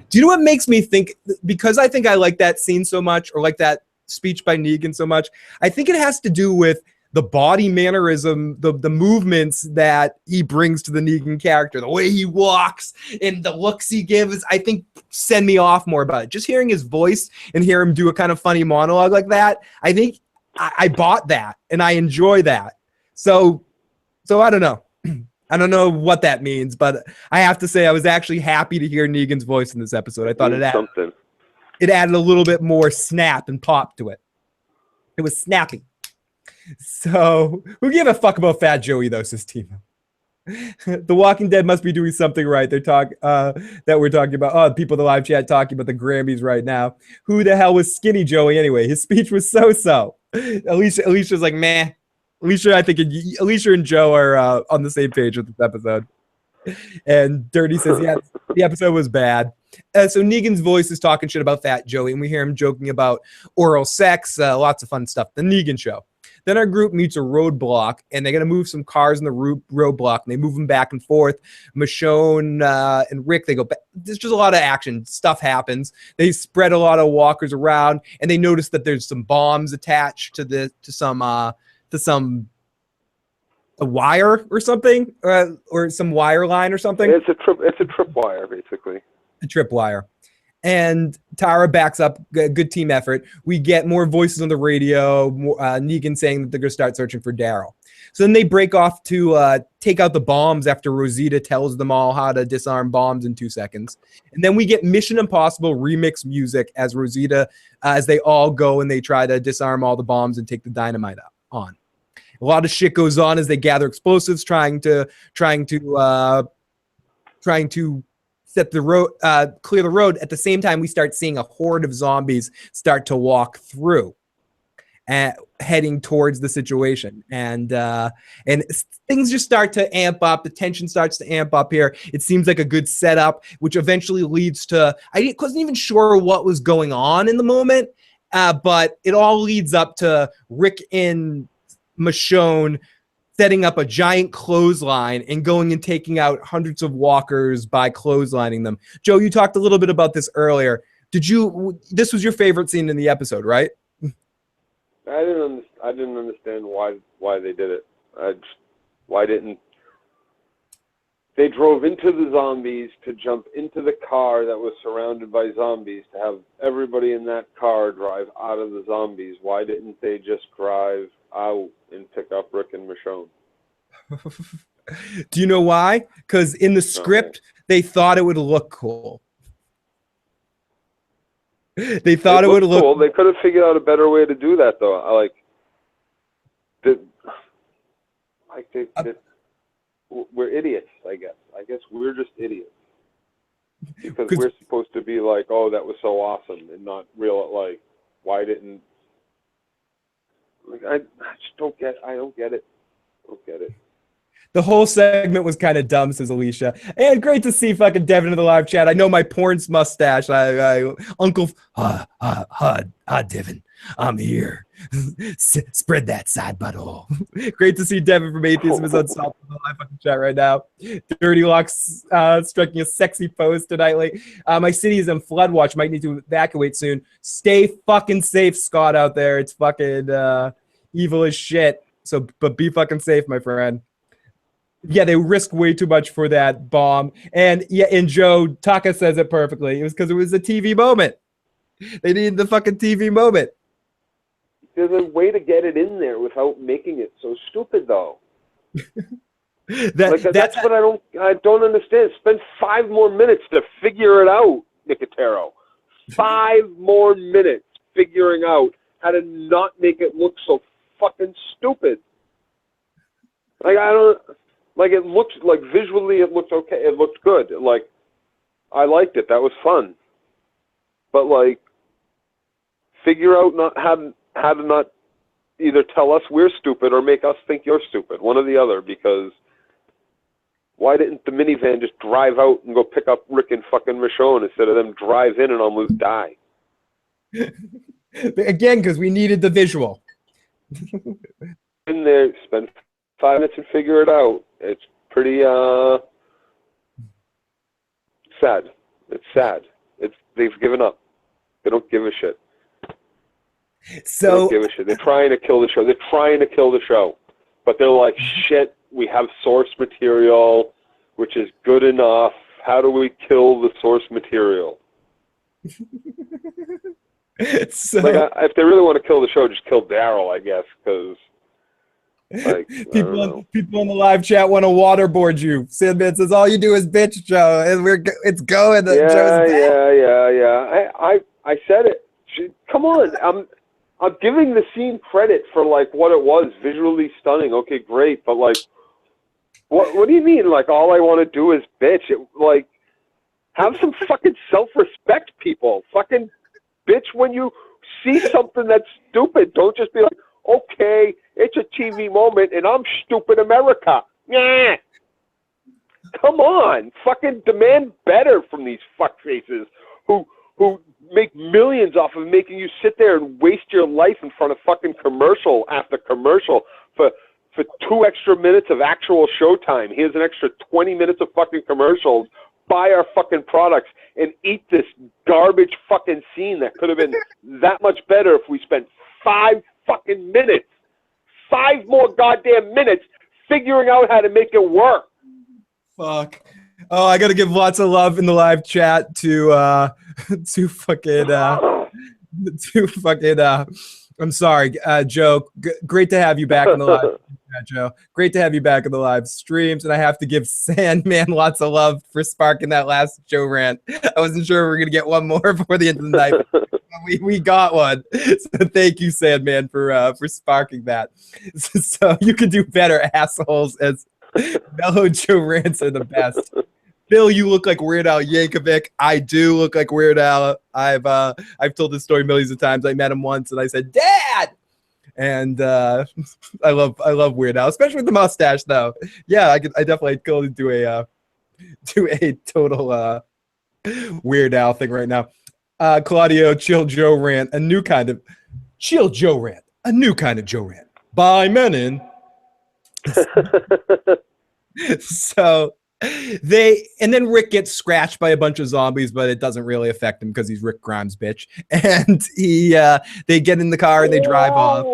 Do you know what makes me think? Because I think I like that scene so much, or like that speech by Negan so much. I think it has to do with the body mannerism, the movements that he brings to the Negan character, the way he walks and the looks he gives, I think send me off more about it. Just hearing his voice and hear him do a kind of funny monologue like that, I think I bought that and I enjoy that. So I don't know. I don't know what that means, but I have to say I was actually happy to hear Negan's voice in this episode. I thought it added a little bit more snap and pop to it. It was snappy. So who gave a fuck about Fat Joey though, says Timo. The Walking Dead must be doing something right. They're that we're talking about. Oh, people in the live chat talking about the Grammys right now. Who the hell was Skinny Joey anyway? His speech was so. Alicia's like, meh. Alicia and Joe are on the same page with this episode. And Dirty says, yeah, the episode was bad. So Negan's voice is talking shit about Fat Joey, and we hear him joking about oral sex, lots of fun stuff. The Negan show. Then our group meets a roadblock, and they're going to move some cars in the roadblock, and they move them back and forth. Michonne and Rick, they go back. There's just a lot of action. Stuff happens. They spread a lot of walkers around, and they notice that there's some bombs attached to some a wire or something, or some wire line or something. It's a tripwire, basically. A tripwire. And Tara backs up. Good team effort. We get more voices on the radio. Negan saying that they're going to start searching for Daryl. So then they break off to take out the bombs after Rosita tells them all how to disarm bombs in 2 seconds. And then we get Mission Impossible remix music as Rosita, as they all go and they try to disarm all the bombs and take the dynamite on. A lot of shit goes on as they gather explosives, trying to set the road, clear the road. At the same time, we start seeing a horde of zombies start to walk through, heading towards the situation, and things just start to amp up. The tension starts to amp up here. It seems like a good setup, which eventually leads to, I wasn't even sure what was going on in the moment, but it all leads up to Rick and Michonne setting up a giant clothesline and going and taking out hundreds of walkers by clotheslining them. Joe, you talked a little bit about this earlier. This was your favorite scene in the episode, right? I didn't understand why they did it. Why didn't they drove into the zombies to jump into the car that was surrounded by zombies to have everybody in that car drive out of the zombies? Why didn't they just drive out and pick up Rick and Michonne? Do you know why? Because in the script, they thought it would look cool. They thought it would look cool. They could have figured out a better way to do that, though. We're idiots, I guess. I guess we're just idiots. Because we're supposed to be like, oh, that was so awesome, and not real, like, why didn't... Like, I just don't get it. I don't get it. The whole segment was kind of dumb, says Alicia. And great to see fucking Devin in the live chat. I know my porn's mustache. Uncle, Devin, I'm here. Spread that side butthole. Great to see Devin from Atheism is Unstoppable in the live fucking chat right now. Dirty Locks striking a sexy pose tonight. My city is in flood watch. Might need to evacuate soon. Stay fucking safe, Scott, out there. It's fucking evil as shit. So, but be fucking safe, my friend. Yeah, they risked way too much for that bomb. And yeah, and Joe, Taka says it perfectly. It was because it was a TV moment. They needed the fucking TV moment. There's a way to get it in there without making it so stupid, though. That's what I don't understand. Spend 5 more minutes to figure it out, Nicotero. 5 more minutes figuring out how to not make it look so fucking stupid. It looks like visually it looks okay. It looked good. I liked it. That was fun. But figure out how to not either tell us we're stupid or make us think you're stupid. One or the other. Because why didn't the minivan just drive out and go pick up Rick and fucking Michonne instead of them drive in and almost die? Again, because we needed the visual. In there, spend 5 minutes and figure it out. It's pretty sad. It's sad. They've given up. They don't give a shit. They don't give a shit. They're trying to kill the show. But they're like, shit, we have source material, which is good enough. How do we kill the source material? If they really want to kill the show, just kill Daryl, I guess, because people in the live chat want to waterboard you. Sandman says all you do is bitch, Joe, and it's going. I said it. Come on, I'm giving the scene credit for what it was, visually stunning. Okay, great, but what do you mean? All I want to do is bitch. Have some fucking self-respect, people. Fucking bitch when you see something that's stupid. Don't just be like, okay, it's a TV moment and I'm stupid America. Yeah. Come on. Fucking demand better from these fuckfaces who make millions off of making you sit there and waste your life in front of fucking commercial after commercial for 2 extra minutes of actual showtime. Here's an extra 20 minutes of fucking commercials. Buy our fucking products and eat this garbage fucking scene that could have been that much better if we spent 5 fucking minutes, 5 more goddamn minutes figuring out how to make it work. Fuck. Oh, I gotta give lots of love in the live chat to fucking I'm sorry, Joe. Great to have you back in the live. Joe, great to have you back in the live streams, and I have to give Sandman lots of love for sparking that last Joe rant. I wasn't sure we were gonna get one more before the end of the night. we got one, so thank you, Sandman, for sparking that. So you could do better, assholes. As mellow Joe rants are the best. Bill, you look like Weird Al Yankovic. I do look like Weird Al. I've told this story millions of times. I met him once, and I said, "Dad." And I love Weird Al, especially with the mustache, though. Yeah, I definitely go do a total Weird Al thing right now. Claudio, chill Joe rant, a new kind of Joe rant by Menon. So and then Rick gets scratched by a bunch of zombies, but it doesn't really affect him because he's Rick Grimes, bitch. And they get in the car and they drive off.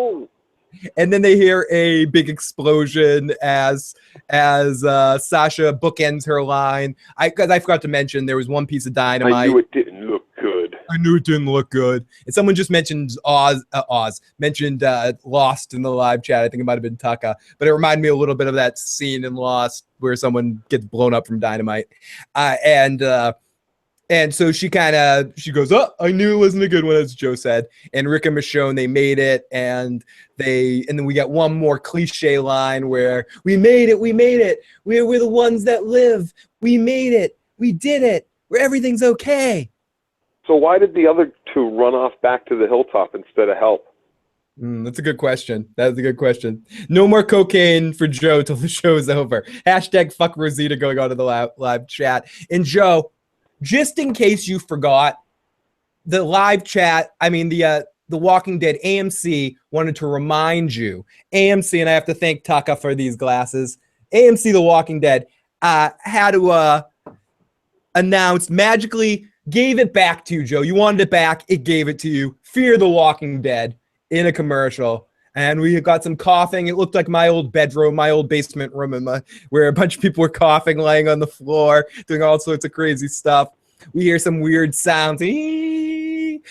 And then they hear a big explosion as Sasha bookends her line. Because I forgot to mention there was one piece of dynamite. I knew it didn't look good. I knew it didn't look good. And someone just mentioned mentioned Lost in the live chat. I think it might have been Tucka, but it reminded me a little bit of that scene in Lost where someone gets blown up from dynamite. And so she goes, "Oh, I knew it wasn't a good one," as Joe said. And Rick and Michonne, they made it, and then we got one more cliche line where we made it. We're the ones that live. We made it. We did it. Where everything's okay. So why did the other 2 run off back to the hilltop instead of help? That's a good question. That's a good question. No more cocaine for Joe till the show is over. # fuck Rosita going on to the live chat. And Joe, just in case you forgot, the live chat, the Walking Dead AMC wanted to remind you. AMC, and I have to thank Taka for these glasses. AMC The Walking Dead had to announce, magically gave it back to you, Joe. You wanted it back. It gave it to you. Fear the Walking Dead in a commercial. And we got some coughing. It looked like my old bedroom, my old basement room, where a bunch of people were coughing, laying on the floor, doing all sorts of crazy stuff. We hear some weird sounds. We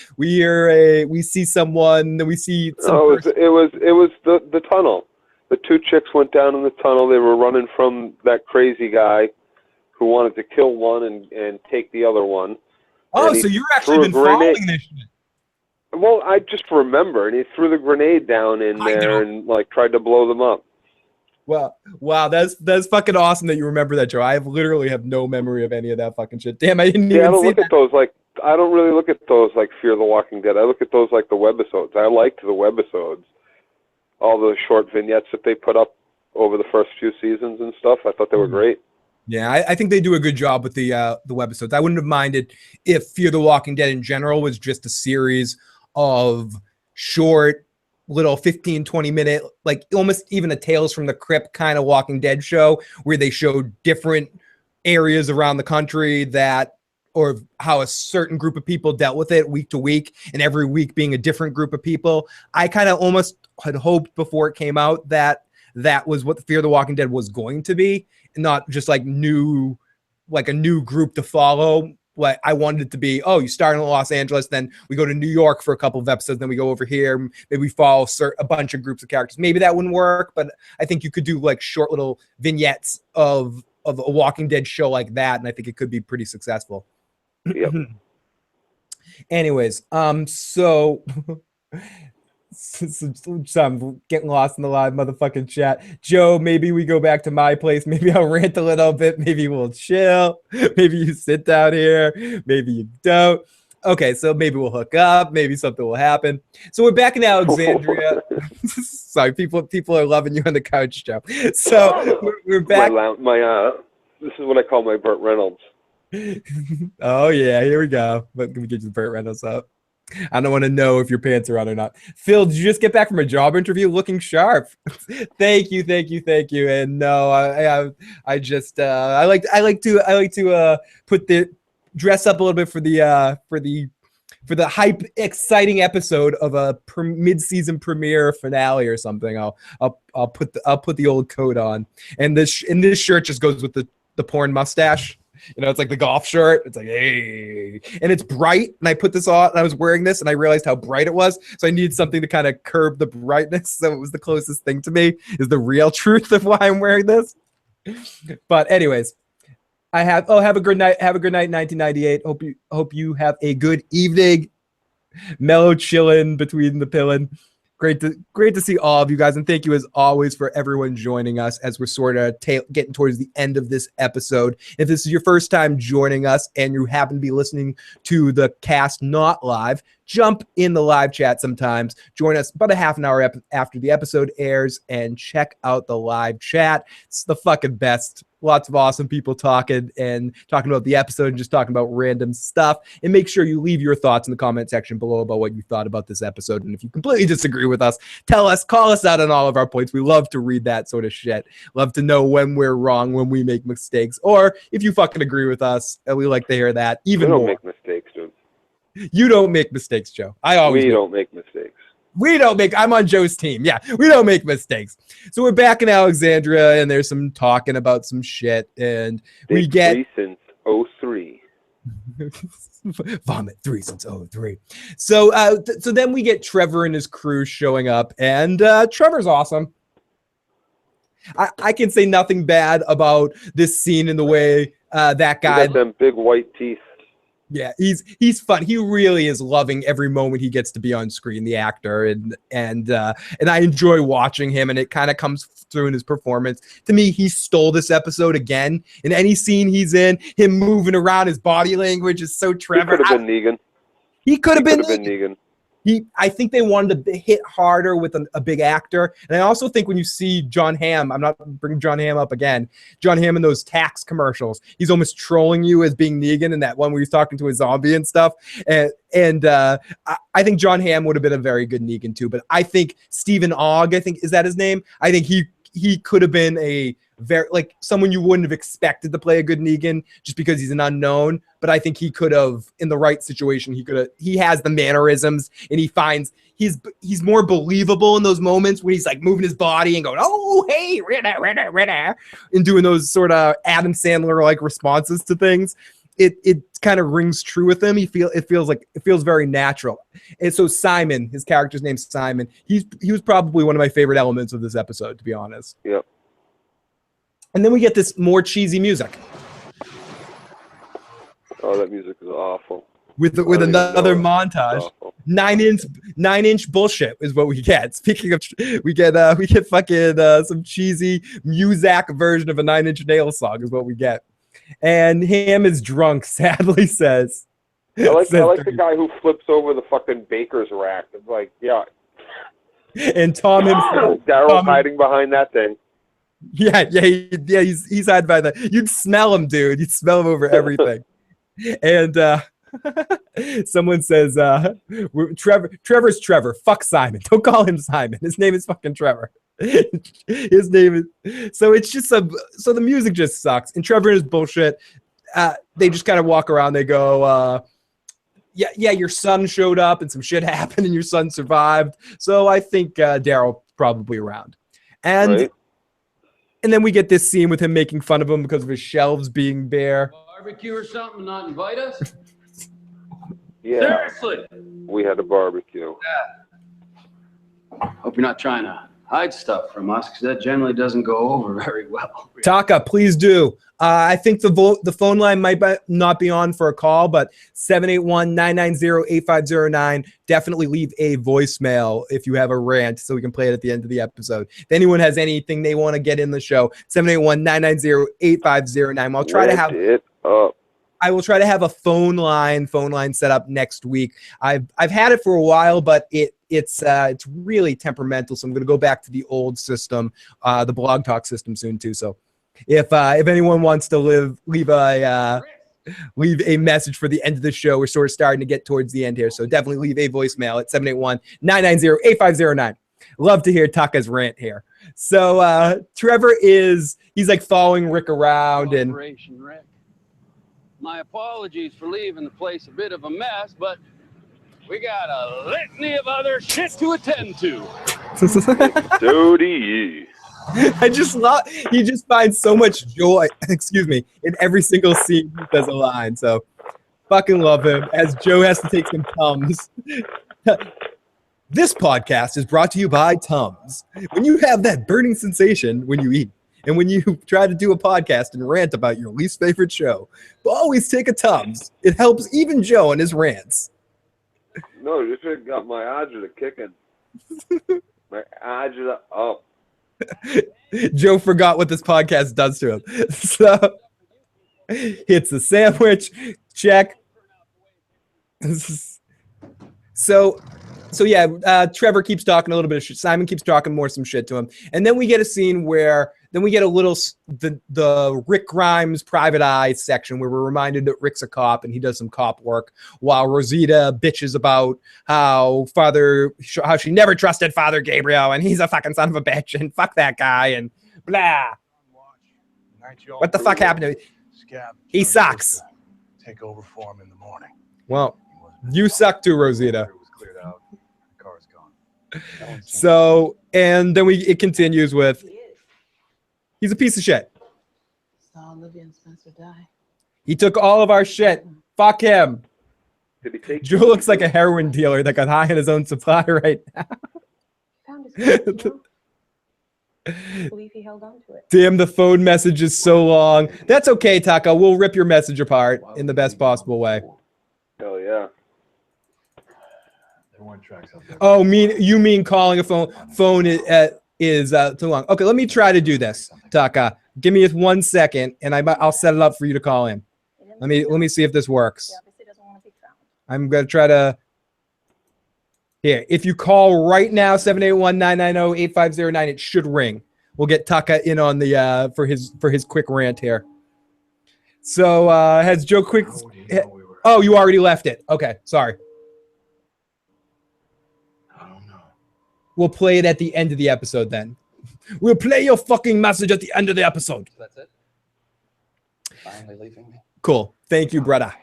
see someone. We see. It was the tunnel. The 2 chicks went down in the tunnel. They were running from that crazy guy who wanted to kill one and take the other one. Oh, so you've actually been following this shit. Well, I just remember, and he threw the grenade down in there and tried to blow them up. Well, wow, that's fucking awesome that you remember that, Joe. I literally have no memory of any of that fucking shit. Damn, I didn't even see that. I don't look at those I don't really look at those like Fear the Walking Dead. I look at those like the webisodes. I liked the webisodes, all the short vignettes that they put up over the first few seasons and stuff. I thought they were great. Yeah, I think they do a good job with the webisodes. I wouldn't have minded if Fear the Walking Dead in general was just a series of short, little 15, 20-minute, like almost even a Tales from the Crypt kind of Walking Dead show where they showed different areas around the country or how a certain group of people dealt with it week to week, and every week being a different group of people. I kind of almost had hoped before it came out that was what Fear the Walking Dead was going to be, and not just like a new group to follow. Like I wanted it to be, you start in Los Angeles, then we go to New York for a couple of episodes, then we go over here, maybe we follow a bunch of groups of characters. Maybe that wouldn't work, but I think you could do like short little vignettes of a Walking Dead show like that, and I think it could be pretty successful. Yep. Anyways, so I'm getting lost in the live motherfucking chat. Joe, maybe we go back to my place. Maybe I'll rant a little bit. Maybe we'll chill. Maybe you sit down here. Maybe you don't. Okay, so maybe we'll hook up. Maybe something will happen. So we're back in Alexandria. Sorry, people are loving you on the couch, Joe. So we're back. This is what I call my Burt Reynolds. Oh yeah, here we go. But can we get the Burt Reynolds up? I don't want to know if your pants are on or not. Phil, did you just get back from a job interview looking sharp? Thank you. And no, I just I like to put the dress up a little bit for the hype, exciting episode of a mid-season premiere finale or something. I'll put the old coat on, and this shirt just goes with the porn mustache. You know, it's like the golf shirt. It's like, hey, and it's bright. And I put this on, and I was wearing this, and I realized how bright it was. So I needed something to kind of curb the brightness. So it was the closest thing to me, is the real truth of why I'm wearing this. But anyways, have a good night. Have a good night, 1998. Hope you have a good evening. Mellow chilling between the pillin'. Great to see all of you guys, and thank you as always for everyone joining us as we're sort of getting towards the end of this episode. If this is your first time joining us and you happen to be listening to the cast not live, jump in the live chat sometimes. Join us about a half an hour after the episode airs and check out the live chat. It's the fucking best. Lots of awesome people talking about the episode and just talking about random stuff. And make sure you leave your thoughts in the comment section below about what you thought about this episode. And if you completely disagree with us, tell us, call us out on all of our points. We love to read that sort of shit. Love to know when we're wrong, when we make mistakes, or if you fucking agree with us. And we like to hear that even more. We don't make mistakes, dude. You don't make mistakes, Joe. We don't make mistakes. I'm on Joe's team. Yeah, we don't make mistakes. So we're back in Alexandria, and there's some talking about some shit, and we get since 03. Vomit 3 since 03. So then we get Trevor and his crew showing up, and Trevor's awesome. I can say nothing bad about this scene in the way that guy. He got them big white teeth. Yeah, he's fun. He really is loving every moment he gets to be on screen, the actor, and I enjoy watching him, and it kind of comes through in his performance. To me, he stole this episode again. In any scene he's in, him moving around, his body language is so Trevor. He could have been Negan. He could have been Negan. I think they wanted to hit harder with a big actor. And I also think when you see John Hamm, I'm not bringing John Hamm up again, John Hamm in those tax commercials, he's almost trolling you as being Negan in that one where he's talking to a zombie and stuff. And I think John Hamm would have been a very good Negan too. But I think Stephen Ogg, is that his name? I think he could have been a very, like, someone you wouldn't have expected to play a good Negan just because he's an unknown. But I think he could have, in the right situation, he has the mannerisms, and he finds he's more believable in those moments when he's like moving his body and going, oh, hey, Rena, and doing those sort of Adam Sandler like responses to things. It kind of rings true with him. It feels very natural. And so Simon, his character's name's Simon. He was probably one of my favorite elements of this episode, to be honest. Yep. And then we get this more cheesy music. Oh, that music is awful. With another montage. 9-inch bullshit is what we get. Speaking of, we get fucking some cheesy Muzak version of a 9 Inch Nails song is what we get. And Ham is drunk, sadly says. I like the guy who flips over the fucking baker's rack. It's like, yeah. And Tom himself. Daryl's hiding behind that thing. Yeah, he's hiding by that. You'd smell him, dude. You'd smell him over everything. And someone says, Trevor's Trevor. Fuck Simon. Don't call him Simon. His name is fucking Trevor. His name is. So it's just so the music just sucks. And Trevor and his bullshit. They just kind of walk around. They go, yeah, your son showed up and some shit happened and your son survived. So I think Daryl probably around. And right. And then we get this scene with him making fun of him because of his shelves being bare. Barbecue or something, not invite us? Yeah. Seriously. We had a barbecue. Yeah. Hope you're not trying to hide stuff from us, because that generally doesn't go over very well. Taka, please do. I think the phone line might not be on for a call, but 781-990-8509. Definitely leave a voicemail if you have a rant so we can play it at the end of the episode. If anyone has anything they want to get in the show, 781-990-8509. I'll try to have it up. I will try to have a phone line set up next week. I've had it for a while, but it's really temperamental. So I'm going to go back to the old system, the Blog Talk system soon too. So if anyone wants to leave a leave a message for the end of the show. We're sort of starting to get towards the end here, so definitely leave a voicemail at 781-990-8509. Love to hear Taka's rant here. So Trevor he's like following Rick around and Rick. My apologies for leaving the place a bit of a mess, but we got a litany of other shit to attend to. Duty. I just love, he just finds so much joy, in every single scene he does a line. So fucking love him, as Joe has to take some Tums. This podcast is brought to you by Tums. When you have that burning sensation when you eat, and when you try to do a podcast and rant about your least favorite show, always take a Tums. It helps even Joe in his rants. No, this shit got my agita kicking. My agita up. Joe forgot what this podcast does to him. So hits the sandwich, check. So yeah, Trevor keeps talking a little bit of shit. Simon keeps talking some shit to him. And then we get a scene where we get a little, the Rick Grimes private eye section where we're reminded that Rick's a cop and he does some cop work while Rosita bitches about how she never trusted Father Gabriel and he's a fucking son of a bitch and fuck that guy and blah. What the fuck happened to me? He sucks. Take over for him in the morning. Well, you suck too, Rosita. So, and then it continues with, he's a piece of shit. Saw Olivia and Spencer die. He took all of our shit. Fuck him. Did he take Joe looks like a heroin dealer that got high on his own supply right now. Found his phone, I believe he held on to it. Damn, the phone message is so long. That's okay, Taka. We'll rip your message apart in the best possible way. Hell yeah. Oh, you mean calling a phone is too long. Okay, let me try to do this, Taka. Give me 1 second, and I'll set it up for you to call in. Let me see if this works. I'm gonna try to. Here, if you call right now, 781-990-8509, it should ring. We'll get Taka in on the for his quick rant here. So has Joe quick? Oh, you already left it. Okay, sorry. We'll play it at the end of the episode then. We'll play your fucking message at the end of the episode. That's it? Finally leaving me? Cool. Thank you, brother.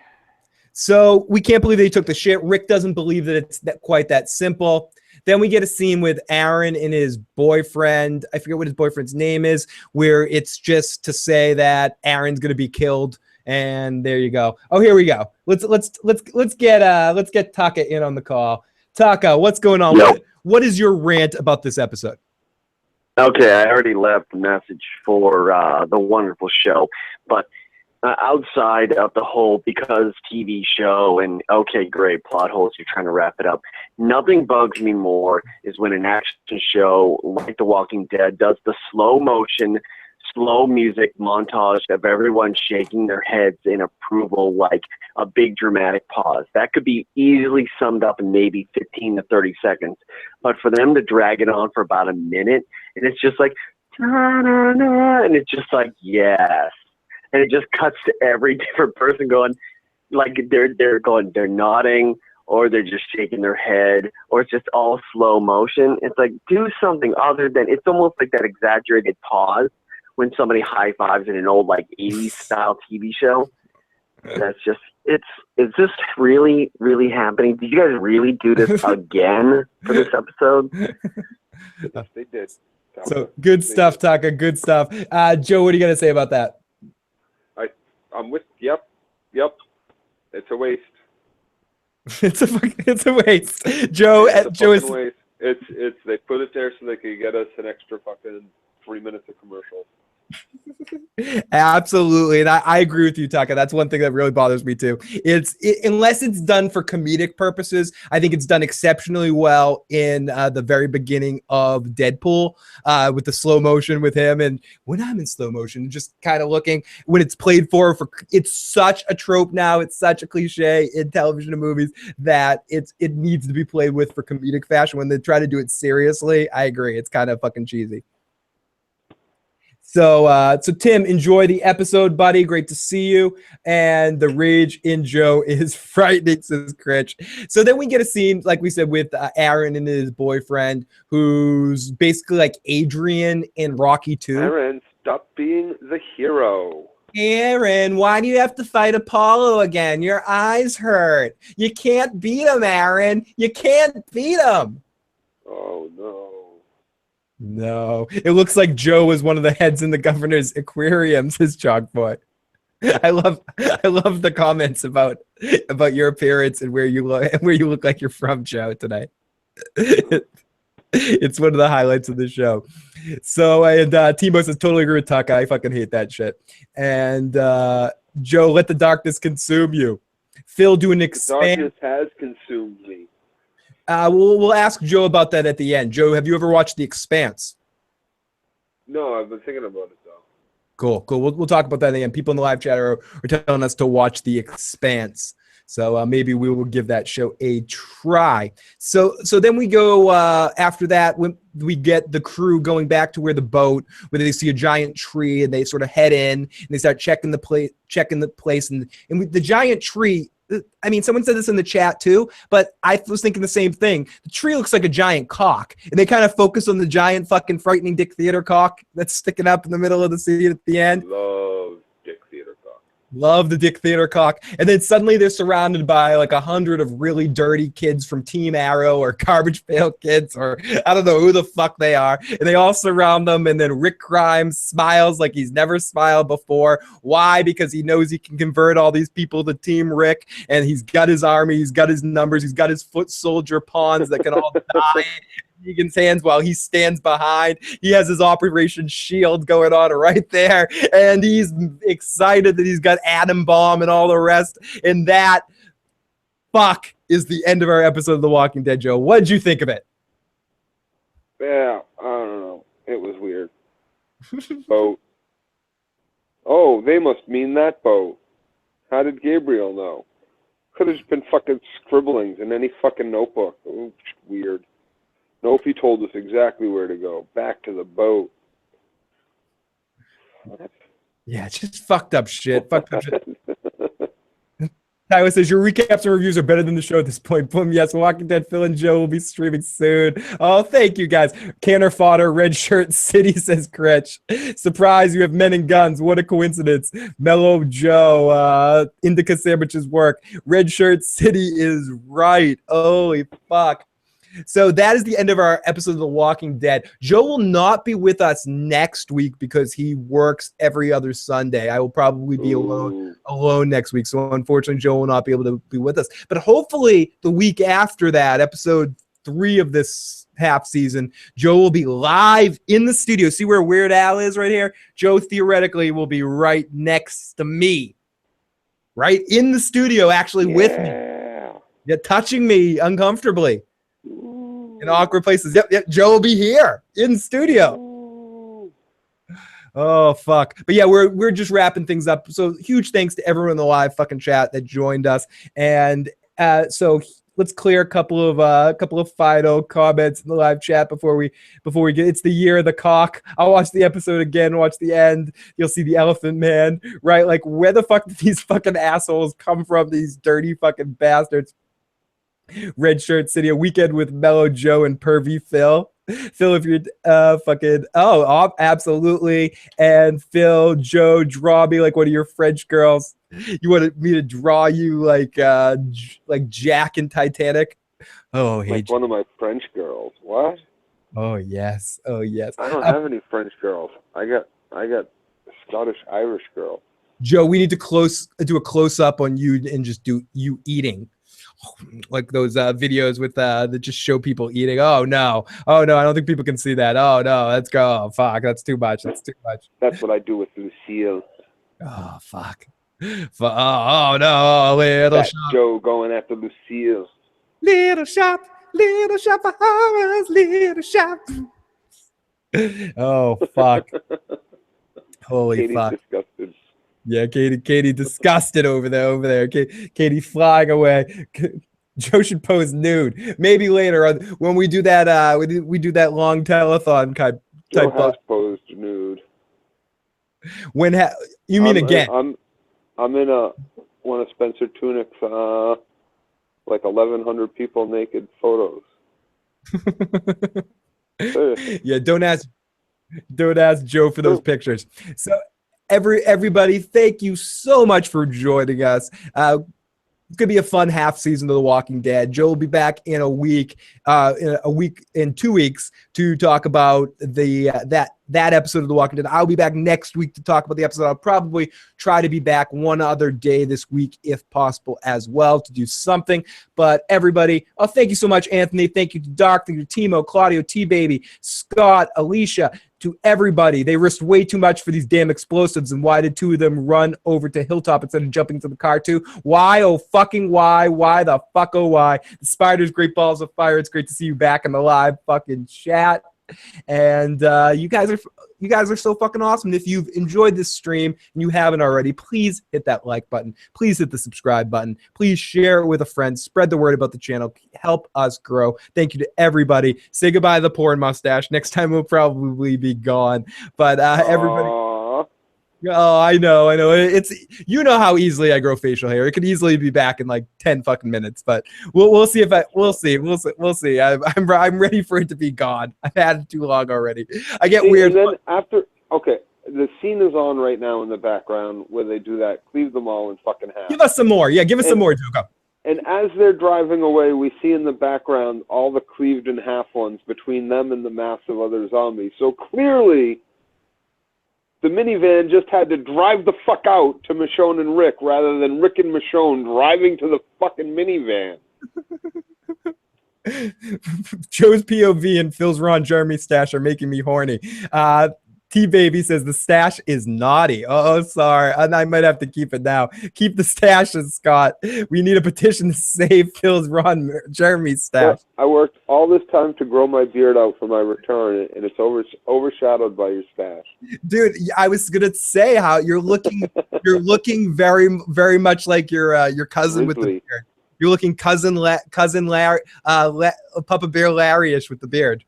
So we can't believe they took the shit. Rick doesn't believe that it's quite that simple. Then we get a scene with Aaron and his boyfriend. I forget what his boyfriend's name is, where it's just to say that Aaron's going to be killed. And there you go. Oh, here we go. Let's get Taka in on the call. Taka, what's going on? Yep. What is your rant about this episode? Okay, I already left a message for the wonderful show, but outside of the whole because TV show and okay, great plot holes, you're trying to wrap it up. Nothing bugs me more is when an action show like The Walking Dead does the slow motion, slow music montage of everyone shaking their heads in approval, like a big dramatic pause. That could be easily summed up in maybe 15 to 30 seconds. But for them to drag it on for about a minute, and it's just like, and it's just like, yes. And it just cuts to every different person going, like they're nodding, or they're just shaking their head, or it's just all slow motion. It's like, do something other than, it's almost like that exaggerated pause when somebody high fives in an old like 80s style TV show. That's just, is this really, really happening? Did you guys really do this again for this episode? Yes, they did. So good stuff, Taka. Good stuff. Joe, what are you going to say about that? I'm with, yep. It's a waste. it's a waste. Joe is waste. It's they put it there so they could get us an extra fucking 3 minutes of commercials. Absolutely, and I agree with you, Taka. That's one thing that really bothers me too. Unless it's done for comedic purposes, I think it's done exceptionally well in the very beginning of Deadpool with the slow motion with him, and when I'm in slow motion, just kind of looking when it's played for. It's such a trope now. It's such a cliche in television and movies that it needs to be played with for comedic fashion. When they try to do it seriously, I agree. It's kind of fucking cheesy. So Tim, enjoy the episode, buddy. Great to see you. And the rage in Joe is frightening, says Critch. So then we get a scene, like we said, with Aaron and his boyfriend, who's basically like Adrian in Rocky 2. Aaron, stop being the hero. Aaron, why do you have to fight Apollo again? Your eyes hurt. You can't beat him, Aaron. You can't beat him. Oh, no. No, it looks like Joe was one of the heads in the governor's aquarium, says Chalkboy. I love the comments about your appearance and where you look like you're from, Joe, tonight. It's one of the highlights of the show. So, and Timo says, totally agree with Tucker. I fucking hate that shit. And Joe, let the darkness consume you. Phil, do an expand. Darkness has consumed me. We'll ask Joe about that at the end. Joe, have you ever watched The Expanse? No, I've been thinking about it, though. Cool. We'll talk about that at the end. People in the live chat are telling us to watch The Expanse. So maybe we will give that show a try. So then we go after that when we get the crew going back to where they see a giant tree, and they sort of head in and they start checking the place and the giant tree. I mean, someone said this in the chat too, but I was thinking the same thing. The tree looks like a giant cock, and they kind of focus on the giant fucking frightening Dick Theater cock that's sticking up in the middle of the scene at the end. Love the Dick Theater cock. And then suddenly they're surrounded by like 100 of really dirty kids from Team Arrow or Garbage Pail Kids, or I don't know who the fuck they are. And they all surround them. And then Rick Grimes smiles like he's never smiled before. Why? Because he knows he can convert all these people to Team Rick. And he's got his army. He's got his numbers. He's got his foot soldier pawns that can all die in Negan's hands while he stands behind. He has his Operation Shield going on right there. And he's excited that he's got Atom Bomb and all the rest. And that is the end of our episode of The Walking Dead, Joe. What did you think of it? Yeah, I don't know. It was weird. Boat. Oh, they must mean that boat. How did Gabriel know? Could have just been fucking scribblings in any fucking notebook. Oh, weird. Nope, he told us exactly where to go. Back to the boat. Yeah, it's just fucked up shit. Tyler says, your recaps and reviews are better than the show at this point. Boom, yes, Walking Dead, Phil and Joe will be streaming soon. Oh, thank you, guys. Canner Fodder, Red Shirt City, says Cretch. Surprise, you have men and guns. What a coincidence. Mellow Joe, Indica Sandwiches work. Red Shirt City is right. Holy fuck. So that is the end of our episode of The Walking Dead. Joe will not be with us next week because he works every other Sunday. I will probably be alone next week. So unfortunately, Joe will not be able to be with us. But hopefully the week after that, episode 3 of this half season, Joe will be live in the studio. See where Weird Al is right here? Joe theoretically will be right next to me. Right in the studio, actually with me. Yeah, touching me uncomfortably. In awkward places. Yep. Joe will be here in studio. Oh fuck. But yeah, we're just wrapping things up. So huge thanks to everyone in the live fucking chat that joined us. And so let's clear a couple of Fido comments in the live chat before we get. It's the year of the cock. I'll watch the episode again, watch the end. You'll see the Elephant Man, right? Like, where the fuck did these fucking assholes come from? These dirty fucking bastards. Red Shirt City, a weekend with Mellow Joe and Pervy Phil. Phil, if you're absolutely. And Phil, Joe, draw me like one of your French girls. You wanted me to draw you like Jack in Titanic? Oh, hey, like one of my French girls. What? Oh yes. I don't have any French girls. I got Scottish Irish girls. Joe, we need to do a close up on you and just do you eating. Like those videos with that just show people eating. Oh no, I don't think people can see that. Oh no, let's go. Oh, fuck, that's too much. That's what I do with Lucille. Oh fuck. Oh no, little that shop. Joe going after Lucille. Little shop for horrors, little shop. Oh fuck. Holy Katie's fuck. Disgusted. Yeah, Katie disgusted over there. Katie flying away. Joe should pose nude. Maybe later on when we do that we do that long telethon type. Joe has posed nude. You mean again? I'm in one of Spencer Tunick's like 1,100 people naked photos. Yeah, don't ask Joe for those pictures. So everybody, thank you so much for joining us. It's gonna be a fun half season of The Walking Dead. Joe will be back in a week, in 2 weeks to talk about that episode of The Walking Dead. I'll be back next week to talk about the episode. I'll probably try to be back one other day this week if possible as well to do something. But everybody, thank you so much, Anthony. Thank you to Doc, thank you to Timo, Claudio, T-Baby, Scott, Alicia, to everybody. They risked way too much for these damn explosives, and why did two of them run over to Hilltop instead of jumping to the car too? Why, oh fucking why? Why the fuck, oh why? The Spiders, great balls of fire. It's great to see you back in the live fucking chat. And you guys are so fucking awesome. And if you've enjoyed this stream and you haven't already, please hit that like button. Please hit the subscribe button. Please share it with a friend. Spread the word about the channel. Help us grow. Thank you to everybody. Say goodbye to the porn mustache. Next time we'll probably be gone. But everybody. Oh, I know. It's, you know how easily I grow facial hair. It could easily be back in like 10 fucking minutes, but we'll see we'll see. I'm ready for it to be gone. I've had it too long already. I get weird. And then the scene is on right now in the background where they do that, cleave them all in fucking half. Give us some more. Yeah, give us some more, Duke. And as they're driving away, we see in the background all the cleaved in half ones between them and the mass of other zombies. So clearly, the minivan just had to drive the fuck out to Michonne and Rick rather than Rick and Michonne driving to the fucking minivan. Joe's POV and Phil's Ron Jeremy stash are making me horny. T-Baby says the stash is naughty. Oh, sorry. And I might have to keep it now. Keep the stashes, Scott. We need a petition to save Phil's Ron Jeremy's stash. I worked all this time to grow my beard out for my return, and it's overshadowed by your stash. Dude, I was gonna say how you're looking very, very much like your cousin with the beard. You're looking cousin Larry, Papa Bear Larry-ish with the beard.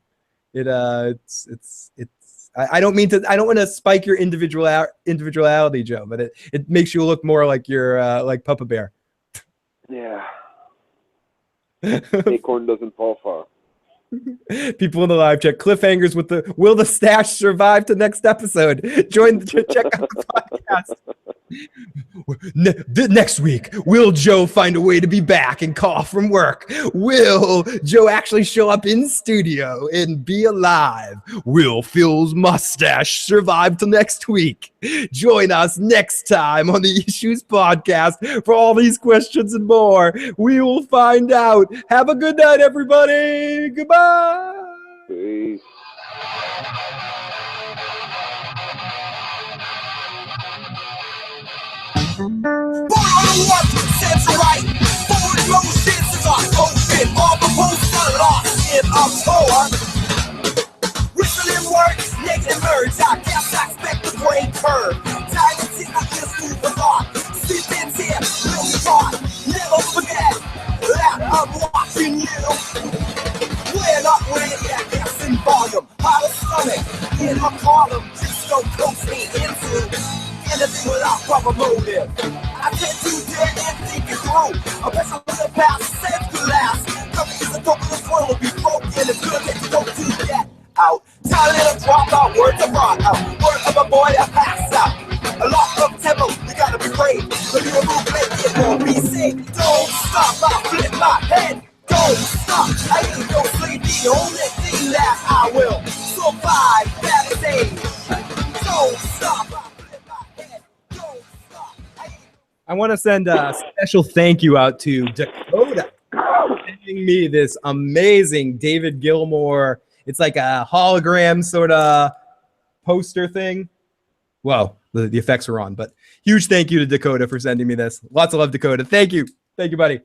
I don't want to spike your individuality, Joe, but it makes you look more like you're like Papa Bear. Yeah. Acorn doesn't fall far. People in the live chat, cliffhangers with will the stash survive to next episode? Check out the podcast. Next week, will Joe find a way to be back and call from work? Will Joe actually show up in studio and be alive? Will Phil's mustache survive till next week? Join us next time on the Issues Podcast for all these questions and more. We will find out. Have a good night, everybody. Goodbye. Peace. Sense right, forward motions are open, all the posts are lost in a tour. Whistling words, negative words, I guess I expect the brain curve. Time to see my ears move a lot. Sleep in here, real talk. Never forget that I'm watching you. We're not ready, I guess in volume. Out of stomach, in a column, just don't coax me into anything without proper motive. I tend to dare and think it through. A person with a past safe to last. Nothing is a dope in this world will be broken. It's good that you don't do that out. Talent drop out, words are brought out. Word of a boy I pass out. A lot of tempo, you gotta be brave. So you remove it, it won't be safe. Don't stop, I'll flip my head. Don't stop, I ain't no sleep. The only thing that I will survive that is age. Don't stop. I want to send a special thank you out to Dakota sending me this amazing David Gilmour. It's like a hologram sort of poster thing. Well, the effects are on, but huge thank you to Dakota for sending me this. Lots of love, Dakota. Thank you. Thank you, buddy.